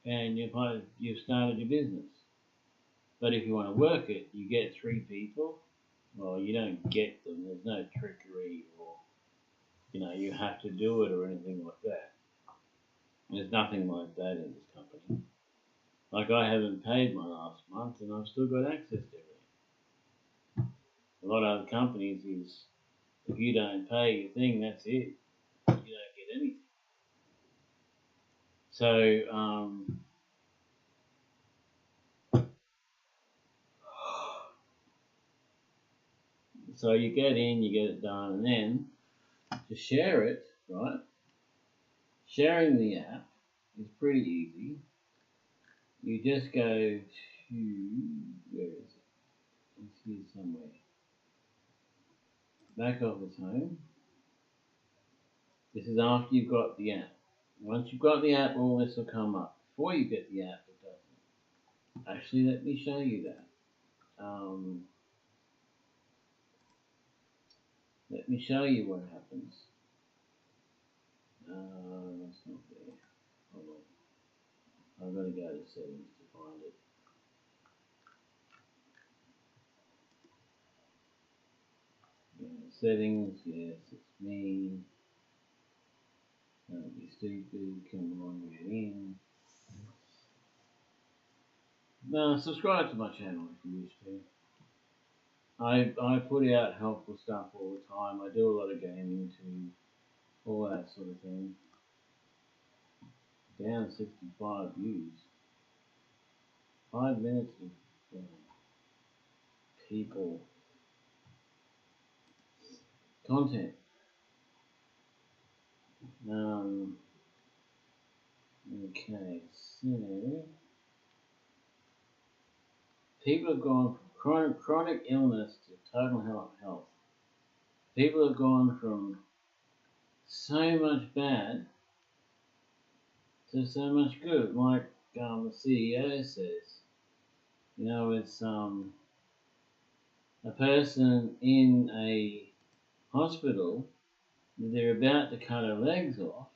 And you've started your business. But if you want to work it, you get 3 people. Well, you don't get them. There's no trickery or, you have to do it or anything like that. There's nothing like that in this company. Like, I haven't paid my last month and I've still got access to everything. A lot of other companies is, if you don't pay your thing, that's it. You don't get anything. So you get in, you get it done, and then to share it, right? Sharing the app is pretty easy. You just go to, where is it? It's here somewhere. Back office home. This is after you've got the app. Once you've got the app, all this will come up. Before you get the app, it doesn't. Actually, let me show you that. Let me show you what happens. That's not there. Hold on. I've got to go to settings to find it. Yes. Settings, yes, it's me. Don't be stupid, come on, get in. No, subscribe to my channel if you wish to. I put out helpful stuff all the time. I do a lot of gaming too, all that sort of thing. Down 65 views. 5 minutes of people. Content. Okay, so people have gone from chronic illness to total health. People have gone from so much bad to so much good. Like the CEO says, you know, it's a person in a hospital, they're about to cut her legs off,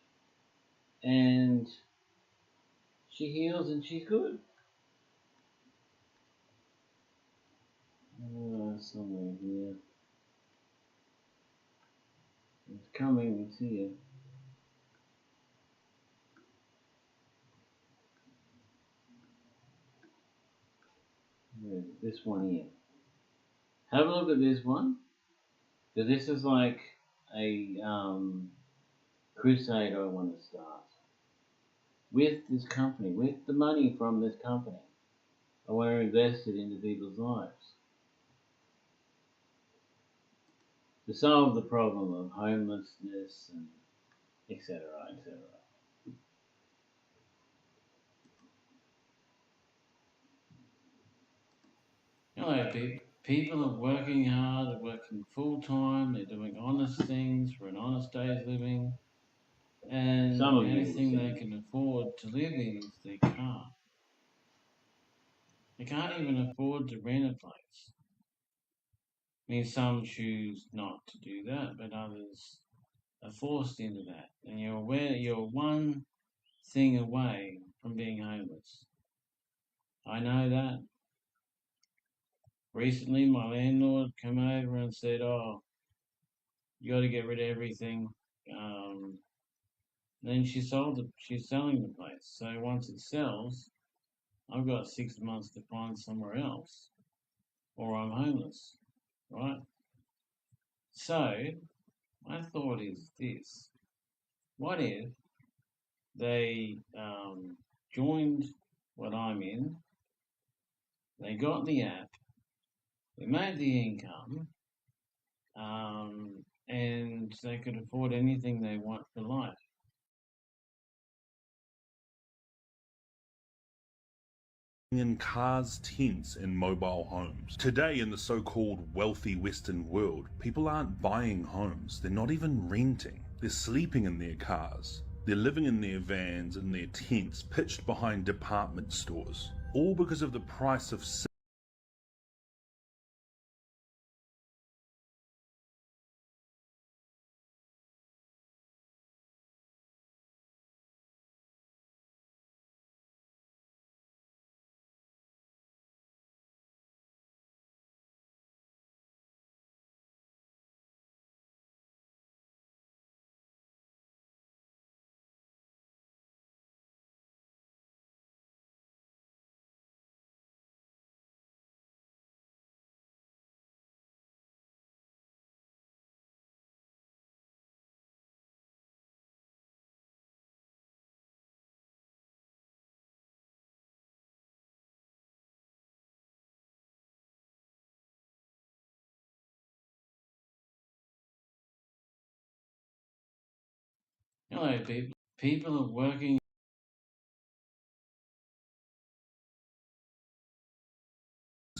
and she heals and she's good. Somewhere here. It's coming, it's here. This one here. Have a look at this one. So this is like a crusade I want to start. With this company, with the money from this company. I want to invest it into people's lives. To solve the problem of homelessness and etc., etc. Hello, people are working hard, they're working full time, they're doing honest things for an honest day's living, and the only thing they can afford to live in is their car. They can't even afford to rent a place. I mean, some choose not to do that, but others are forced into that. And you're aware you're one thing away from being homeless. I know that. Recently, my landlord came over and said, "Oh, you got to get rid of everything." Then she's selling the place. So once it sells, I've got 6 months to find somewhere else, or I'm homeless, right? So my thought is this: what if they joined what I'm in? They got the app, they made the income, and they could afford anything they want for life. In cars, tents, and mobile homes. Today, in the so-called wealthy Western world, people aren't buying homes. They're not even renting. They're sleeping in their cars. They're living in their vans and their tents pitched behind department stores. All because of the price of Hello, people. People are working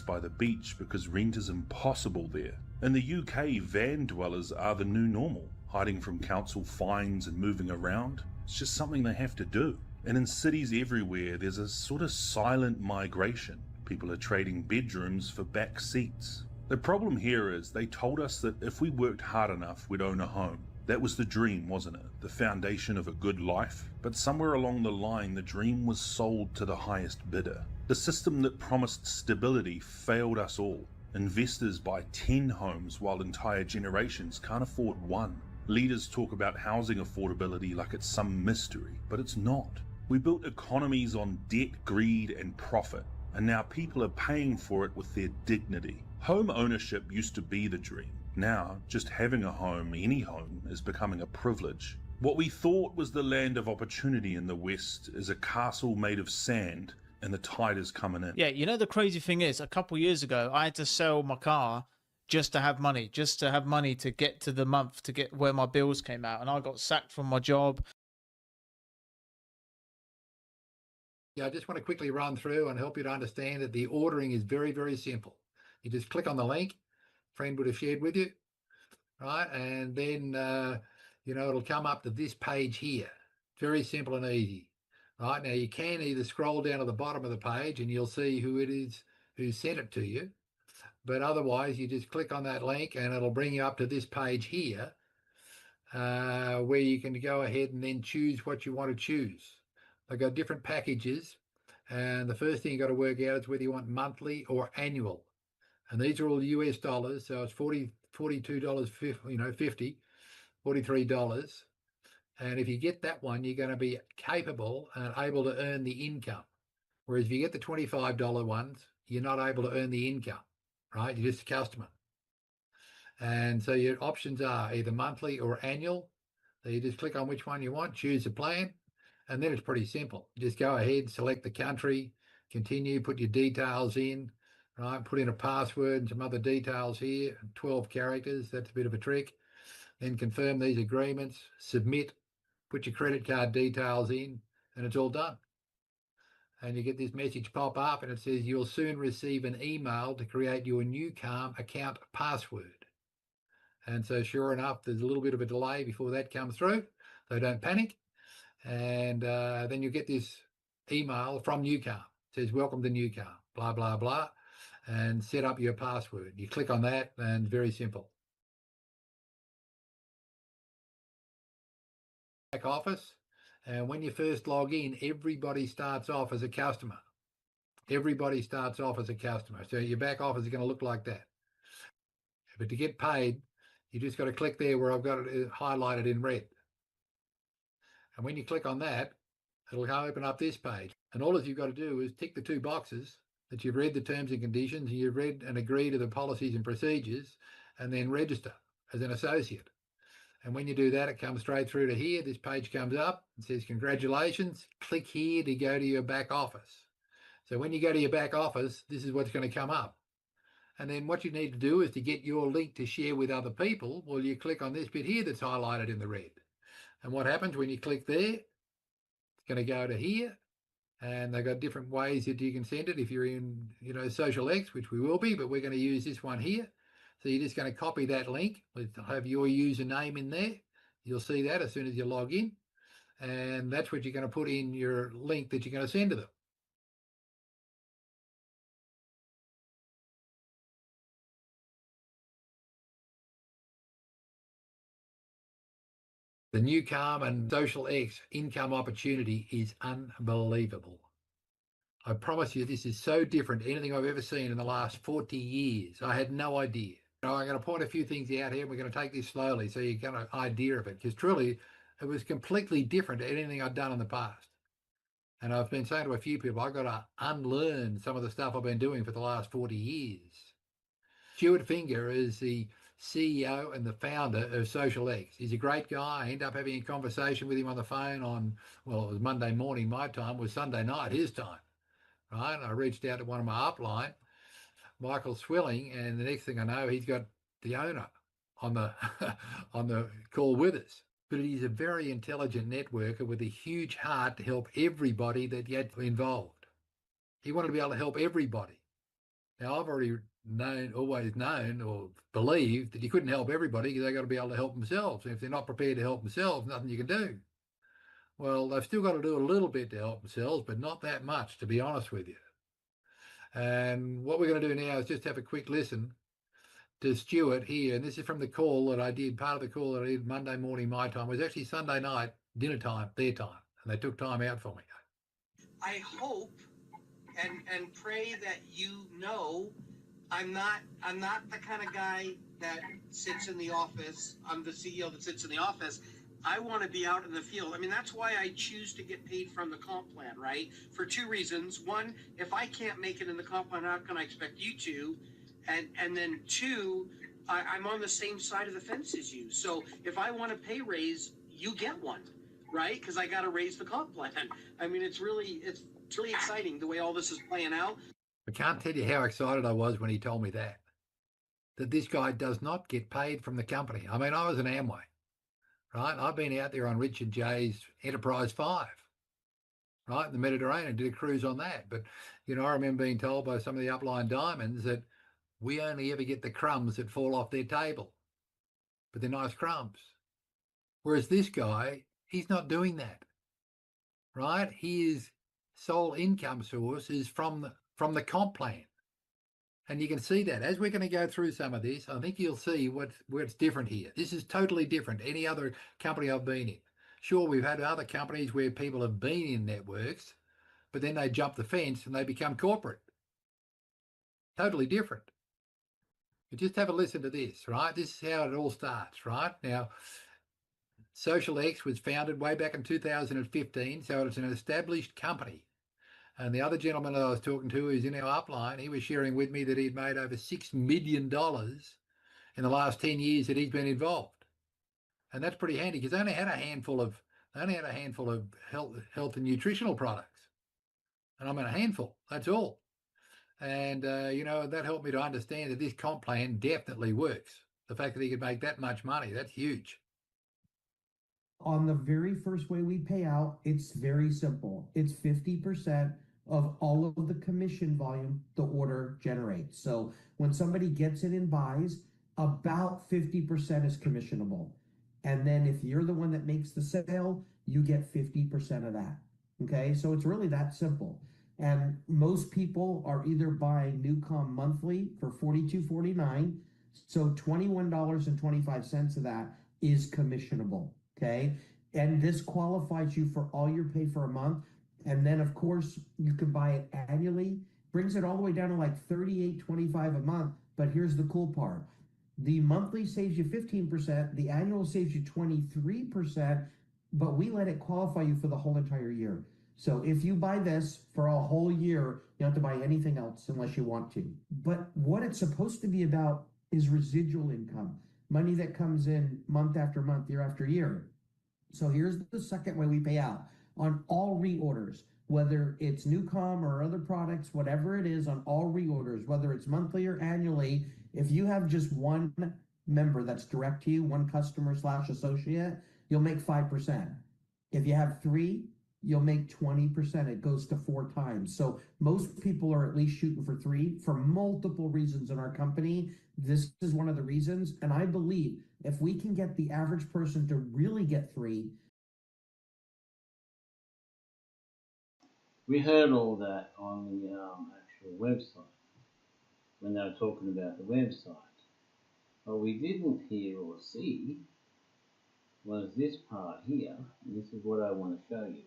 by the beach because rent is impossible there. In the UK, van dwellers are the new normal, hiding from council fines and moving around. It's just something they have to do. And in cities everywhere, there's a sort of silent migration. People are trading bedrooms for back seats. The problem here is they told us that if we worked hard enough, we'd own a home. That was the dream, wasn't it? The foundation of a good life. But somewhere along the line, the dream was sold to the highest bidder. The system that promised stability failed us all. Investors buy 10 homes while entire generations can't afford one. Leaders talk about housing affordability like it's some mystery, but it's not. We built economies on debt, greed, and profit, and now people are paying for it with their dignity. Home ownership used to be the dream. Now, just having a home, any home, is becoming a privilege. What we thought was the land of opportunity in the West is a castle made of sand, and the tide is coming in. Yeah, you know, the crazy thing is, a couple years ago, I had to sell my car just to have money, to get to the month, to get where my bills came out. And I got sacked from my job. Yeah, I just want to quickly run through and help you to understand that the ordering is very, very simple. You just click on the link, friend would have shared with you, right? And then, it'll come up to this page here. Very simple and easy, right? Now, you can either scroll down to the bottom of the page and you'll see who it is who sent it to you. But otherwise, you just click on that link and it'll bring you up to this page here where you can go ahead and then choose what you want to choose. They've got different packages. And the first thing you got to work out is whether you want monthly or annual. And these are all US dollars. So it's $42.50, $43. And if you get that one, you're going to be capable and able to earn the income. Whereas if you get the $25 ones, you're not able to earn the income. Right? You're just a customer. And so your options are either monthly or annual. So you just click on which one you want, choose a plan, and then it's pretty simple. Just go ahead, select the country, continue, put your details in, right? Put in a password and some other details here, 12 characters, that's a bit of a trick. Then confirm these agreements, submit, put your credit card details in, and it's all done. And you get this message pop up and it says you'll soon receive an email to create your new Calm account password. And so sure enough, there's a little bit of a delay before that comes through. So don't panic. And then you get this email from Newcom. It says, welcome to Newcom, blah, blah, blah, and set up your password. You click on that and very simple. Back office. And when you first log in, everybody starts off as a customer. Everybody starts off as a customer. So your back office is going to look like that. But to get paid, you just got to click there where I've got it highlighted in red. And when you click on that, it'll open up this page. And all that you've got to do is tick the two boxes that you've read the terms and conditions, and you've read and agree to the policies and procedures, and then register as an associate. And when you do that, it comes straight through to here. This page comes up and says, congratulations. Click here to go to your back office. So when you go to your back office, this is what's going to come up. And then what you need to do is to get your link to share with other people. Well, you click on this bit here that's highlighted in the red. And what happens when you click there? It's going to go to here. And they've got different ways that you can send it if you're in, Social X, which we will be, but we're going to use this one here. So you're just going to copy that link, have your username in there. You'll see that as soon as you log in. And that's what you're going to put in your link that you're going to send to them. The new Calm and Social X income opportunity is unbelievable. I promise you, this is so different to anything I've ever seen in the last 40 years. I had no idea. I'm going to point a few things out here. We're going to take this slowly so you get an idea of it, because truly it was completely different to anything I'd done in the past. And I've been saying to a few people, I've got to unlearn some of the stuff I've been doing for the last 40 years. Stuart Finger is the CEO and the founder of Social X. He's a great guy. I ended up having a conversation with him on the phone on, well, it was Monday morning my time, it was Sunday night his time, right? And I reached out to one of my upline, Michael Swilling, and the next thing I know, he's got the owner on the on the call with us. But he's a very intelligent networker with a huge heart to help everybody that gets involved. He wanted to be able to help everybody. Now, I've already always known or believed that you couldn't help everybody because they've got to be able to help themselves. And if they're not prepared to help themselves, nothing you can do. Well, they've still got to do a little bit to help themselves, but not that much, to be honest with you. And what we're going to do now is just have a quick listen to Stuart here. And this is from the call that I did, part of the call that I did Monday morning my time. It was actually Sunday night, dinner time, their time. And they took time out for me. I hope and pray that you know I'm not the kind of guy that sits in the office. I'm the CEO that sits in the office. I want to be out in the field. I mean, that's why I choose to get paid from the comp plan, right? For two reasons. One, if I can't make it in the comp plan, how can I expect you to? And then two, I'm on the same side of the fence as you. So if I want a pay raise, you get one, right? Because I got to raise the comp plan. I mean, it's really exciting the way all this is playing out. I can't tell you how excited I was when he told me that this guy does not get paid from the company. I mean, I was an Amway, right? I've been out there on Richard J's Enterprise 5, right, in the Mediterranean, did a cruise on that. But, you know, I remember being told by some of the upline diamonds that we only ever get the crumbs that fall off their table, but they're nice crumbs. Whereas this guy, he's not doing that, right? His sole income source is from the comp plan. And you can see that as we're going to go through some of this, I think you'll see what's different here. This is totally different to any other company I've been in. Sure, we've had other companies where people have been in networks, but then they jump the fence and they become corporate. Totally different. But just have a listen to this, right? This is how it all starts, right? Now, Social X was founded way back in 2015, so it's an established company. And the other gentleman that I was talking to who's in our upline, he was sharing with me that he'd made over $6 million in the last 10 years that he's been involved. And that's pretty handy because they only had a handful of health and nutritional products. And I mean a handful, that's all. And, you know, that helped me to understand that this comp plan definitely works. The fact that he could make that much money, that's huge. On the very first way we pay out, it's very simple. It's 50% of all of the commission volume the order generates. So when somebody gets it and buys, about 50% is commissionable. And then if you're the one that makes the sale, you get 50% of that. Okay, so it's really that simple. And most people are either buying Newcom monthly for $42.49. So $21.25 of that is commissionable. Okay, and this qualifies you for all your pay for a month. And then of course you can buy it annually, brings it all the way down to like $38.25 a month. But here's the cool part. The monthly saves you 15%, the annual saves you 23%, but we let it qualify you for the whole entire year. So if you buy this for a whole year, you don't have to buy anything else unless you want to. But what it's supposed to be about is residual income, money that comes in month after month, year after year. So here's the second way we pay out on all reorders, whether it's Newcom or other products, whatever it is, on all reorders, whether it's monthly or annually. If you have just one member that's direct to you, one customer / associate, you'll make 5%. If you have 3, you'll make 20%. It goes to 4 times. So most people are at least shooting for 3 for multiple reasons in our company. This is one of the reasons. And I believe if we can get the average person to really get 3. We heard all that on the actual website when they were talking about the website. What we didn't hear or see was this part here. And this is what I want to show you.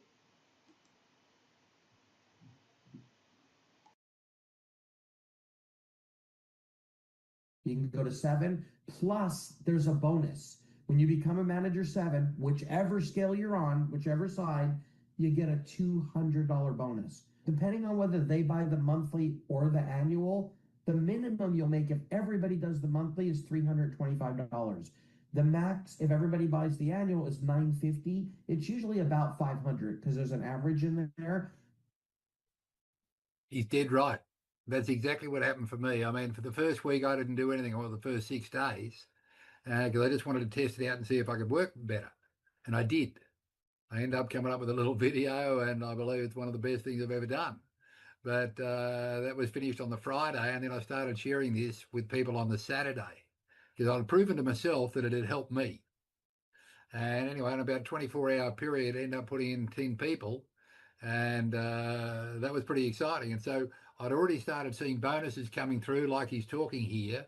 You can go to 7, plus there's a bonus. When you become a manager 7, whichever scale you're on, whichever side, you get a $200 bonus. Depending on whether they buy the monthly or the annual, the minimum you'll make if everybody does the monthly is $325. The max, if everybody buys the annual, is $950. It's usually about $500 because there's an average in there. He's dead right. That's exactly what happened for me. I mean, for the first week, I didn't do anything, or the first 6 days, because I just wanted to test it out and see if I could work better. And I did. I ended up coming up with a little video, and I believe it's one of the best things I've ever done. But that was finished on the Friday, and then I started sharing this with people on the Saturday, because I'd proven to myself that it had helped me. And anyway, in about a 24-hour period, I ended up putting in 10 people, and that was pretty exciting. And so I'd already started seeing bonuses coming through like he's talking here,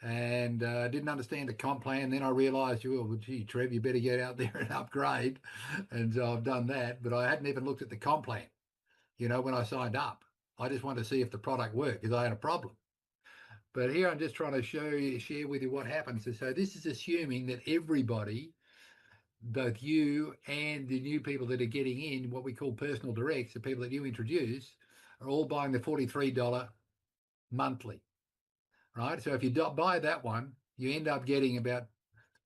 and didn't understand the comp plan. Then I realised, well, gee, Trev, you better get out there and upgrade. And so I've done that, but I hadn't even looked at the comp plan, you know, when I signed up. I just wanted to see if the product worked because I had a problem. But here I'm just trying to share with you what happens. So this is assuming that everybody, both you and the new people that are getting in, what we call personal directs, the people that you introduce, are all buying the $43 monthly, right? So if you buy that one, you end up getting about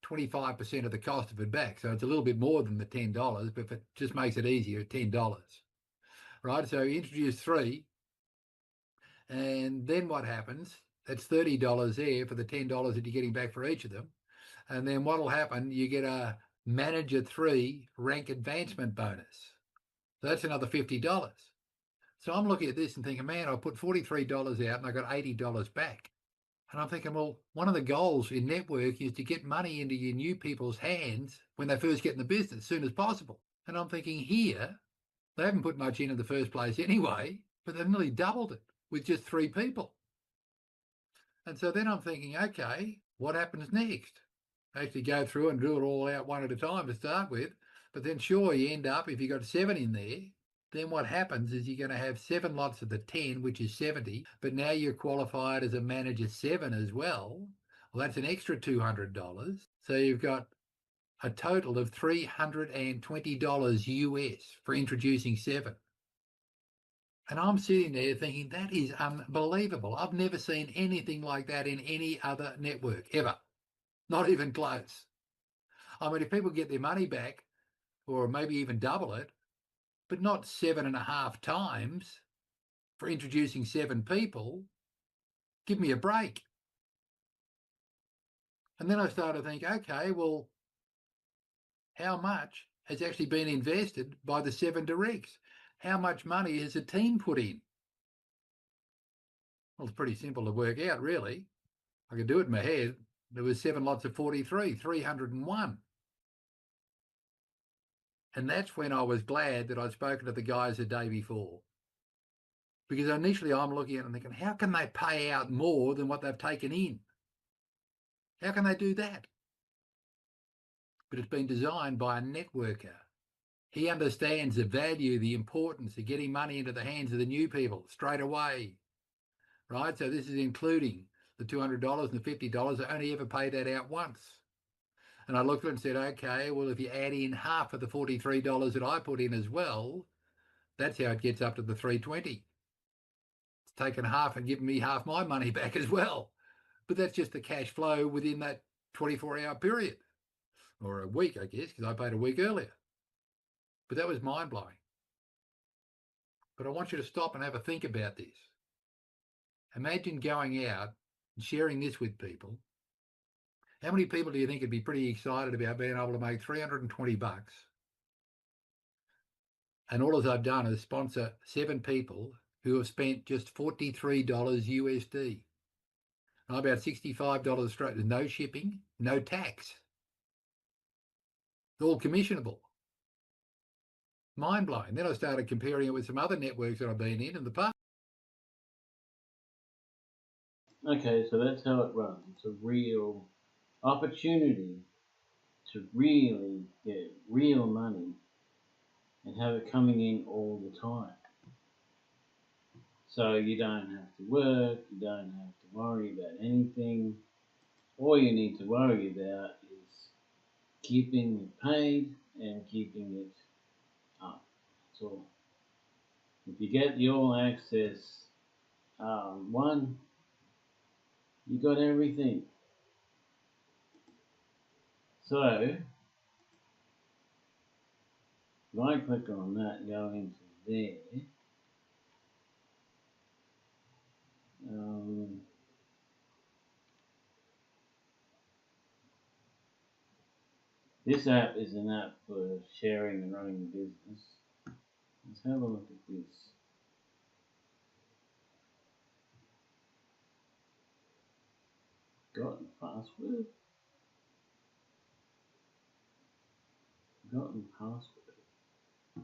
25% of the cost of it back. So it's a little bit more than the $10, but it just makes it easier at $10, right? So you introduce 3, and then what happens? That's $30 there for the $10 that you're getting back for each of them. And then what will happen? You get a Manager 3 rank advancement bonus. So that's another $50. So I'm looking at this and thinking, man, I put $43 out and I got $80 back. And I'm thinking, well, one of the goals in network is to get money into your new people's hands when they first get in the business as soon as possible. And I'm thinking here, they haven't put much in the first place anyway, but they've nearly doubled it with just 3 people. And so then I'm thinking, okay, what happens next? Actually go through and do it all out one at a time to start with. But then sure, you end up, if you've got 7 in there, then what happens is you're going to have 7 lots of the 10, which is 70, but now you're qualified as a Manager 7 as well. Well, that's an extra $200. So you've got a total of $320 US for introducing 7. And I'm sitting there thinking, that is unbelievable. I've never seen anything like that in any other network, ever. Not even close. I mean, if people get their money back, or maybe even double it, but not 7.5 times for introducing 7 people, give me a break. And then I started to think, okay, well, how much has actually been invested by the 7 directs? How much money has a team put in? Well, it's pretty simple to work out, really. I could do it in my head. There was 7 lots of 43, 301. And that's when I was glad that I'd spoken to the guys the day before. Because initially I'm looking at it and thinking, how can they pay out more than what they've taken in? How can they do that? But it's been designed by a networker. He understands the value, the importance of getting money into the hands of the new people straight away, right? So this is including the $200 and the $50. I only ever paid that out once. And I looked at it and said, okay, well, if you add in half of the $43 that I put in as well, that's how it gets up to the $320. It's taken half and given me half my money back as well. But that's just the cash flow within that 24-hour period, or a week, I guess, because I paid a week earlier. But that was mind-blowing. But I want you to stop and have a think about this. Imagine going out and sharing this with people. How many people do you think would be pretty excited about being able to make $320? And all I've done is sponsor 7 people who have spent just $43 USD. About $65 straight, with no shipping, no tax. It's all commissionable. Mind-blowing. Then I started comparing it with some other networks that I've been in the past. Okay, so that's how it runs. It's a real opportunity to really get real money and have it coming in all the time. So you don't have to work, you don't have to worry about anything. All you need to worry about is keeping it paid and keeping it up. That's all. If you get the all access one, you got everything. So, if I click on that and go into there, this app is an app for sharing and running a business. Let's have a look at this. Forgotten password? Forgotten password. I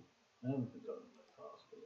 haven't forgotten my password.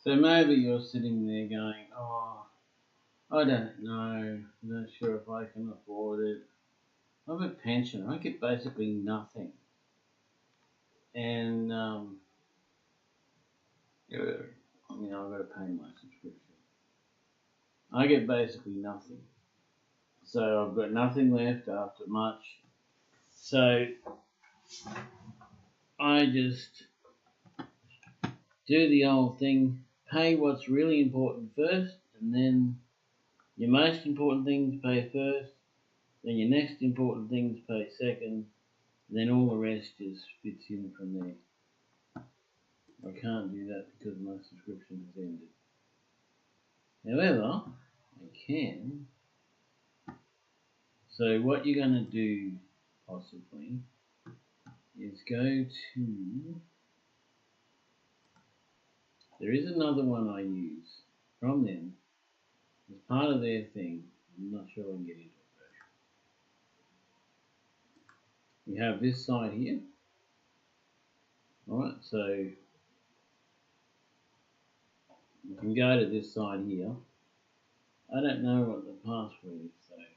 So maybe you're sitting there going, oh, I don't know, I'm not sure if I can afford it. I'm a pensioner, I get basically nothing. And, I've got to pay my subscription. I get basically nothing. So I've got nothing left after much. So I just do the old thing, pay what's really important first, and then your most important things pay first, then your next important things pay second, and then all the rest just fits in from there. I can't do that because my subscription has ended. However, I can. So what you're going to do, possibly, is go to... There is another one I use from them as part of their thing. I'm not sure I can get into it though. You have this side here. Alright, so you can go to this side here. I don't know what the password is though,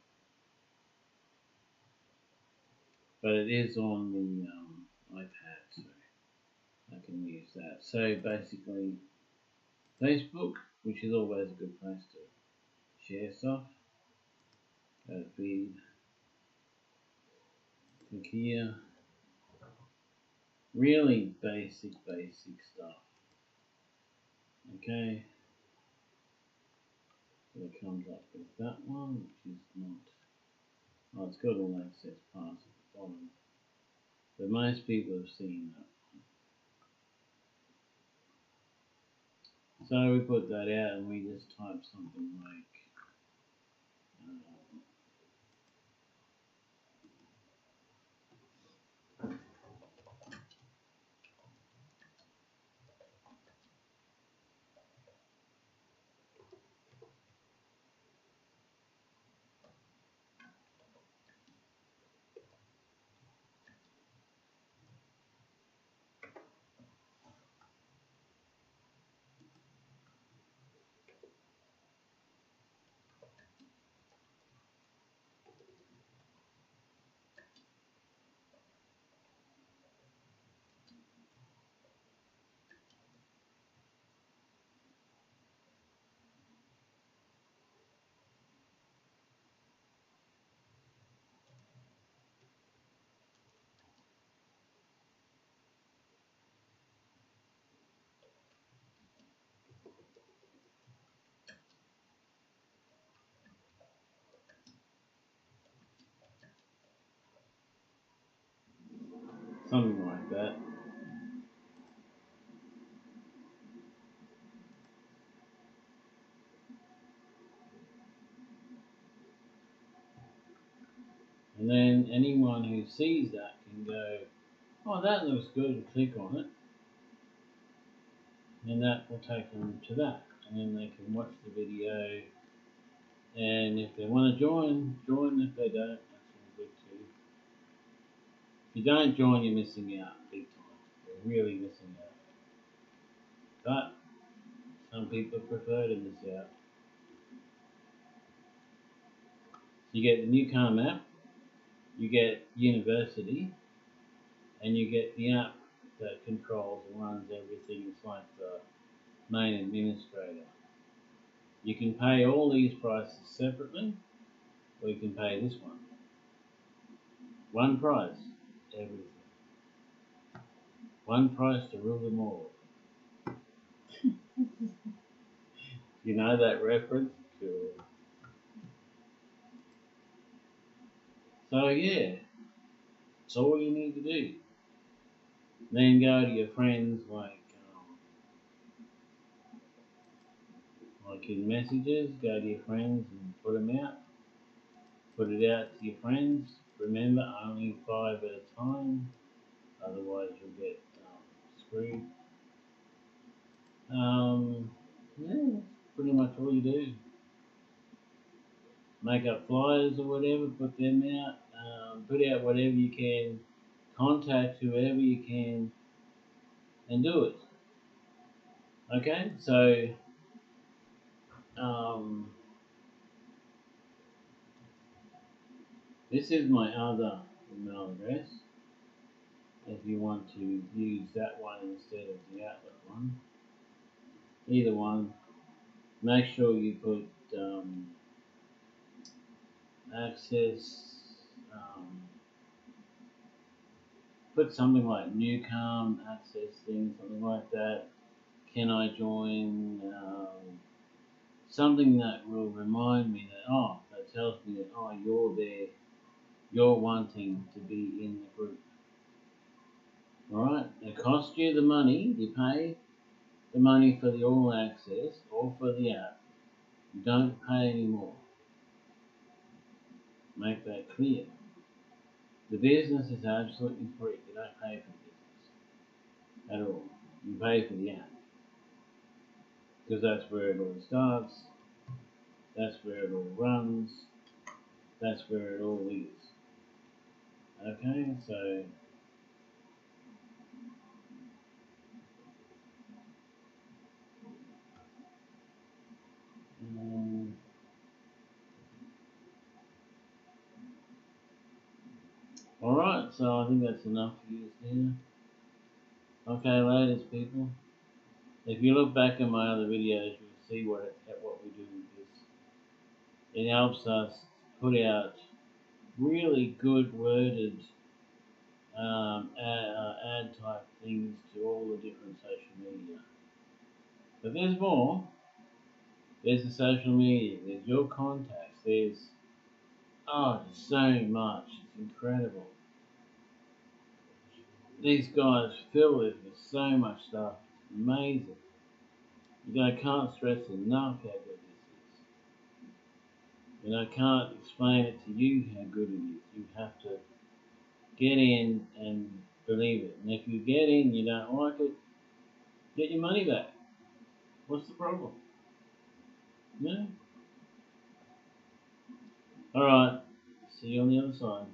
but it is on the iPad, so I can use that. So basically, Facebook, which is always a good place to share stuff. Go to feed, click here. Really basic stuff. Okay. So it comes up with that one, which is not. Oh, it's got all access pass at the bottom. But most people have seen that. So we put that out and we just type something like something like that. And then anyone who sees that can go, oh, that looks good, and click on it. And that will take them to that. And then they can watch the video. And if they want to join. If they don't, that's all good too. If you don't join, you're missing out big time. You're really missing out. But some people prefer to miss out. You get the Newcom app, you get University, and you get the app that controls and runs everything. It's like the main administrator. You can pay all these prices separately, or you can pay this one. One price, everything. One price to rule them all. You know that reference? Cool. So yeah, that's all you need to do. Then go to your friends like in messages, go to your friends and put them out. Put it out to your friends. Remember, only 5 at a time, otherwise you'll get screwed. Yeah, that's pretty much all you do. Make up flyers or whatever, put them out, put out whatever you can, contact whoever you can, and do it. Okay, so this is my other email address. If you want to use that one instead of the Outlook one, either one, make sure you put access, put something like Newcom access thing, something like that. Can I join? Something that will remind me that, oh, that tells me that, oh, you're there, you're wanting to be in the group. Alright, it costs you the money, you pay the money for the all access or for the app. You don't pay any more. Make that clear. The business is absolutely free. You don't pay for the business at all. You pay for the app. Because that's where it all starts. That's where it all runs. That's where it all is. Okay, so alright, so I think that's enough views here. Okay, ladies, people. If you look back at my other videos, you'll see what we do with this. It helps us put out really good worded ad type things to all the different social media. But there's more. There's the social media, there's your contacts, there's so much. It's incredible. These guys fill it with so much stuff. It's amazing. I can't stress enough how good this is. And I can't explain it to you how good it is. You have to get in and believe it. And if you get in, you don't like it, get your money back. What's the problem? No? Alright, see you on the other side.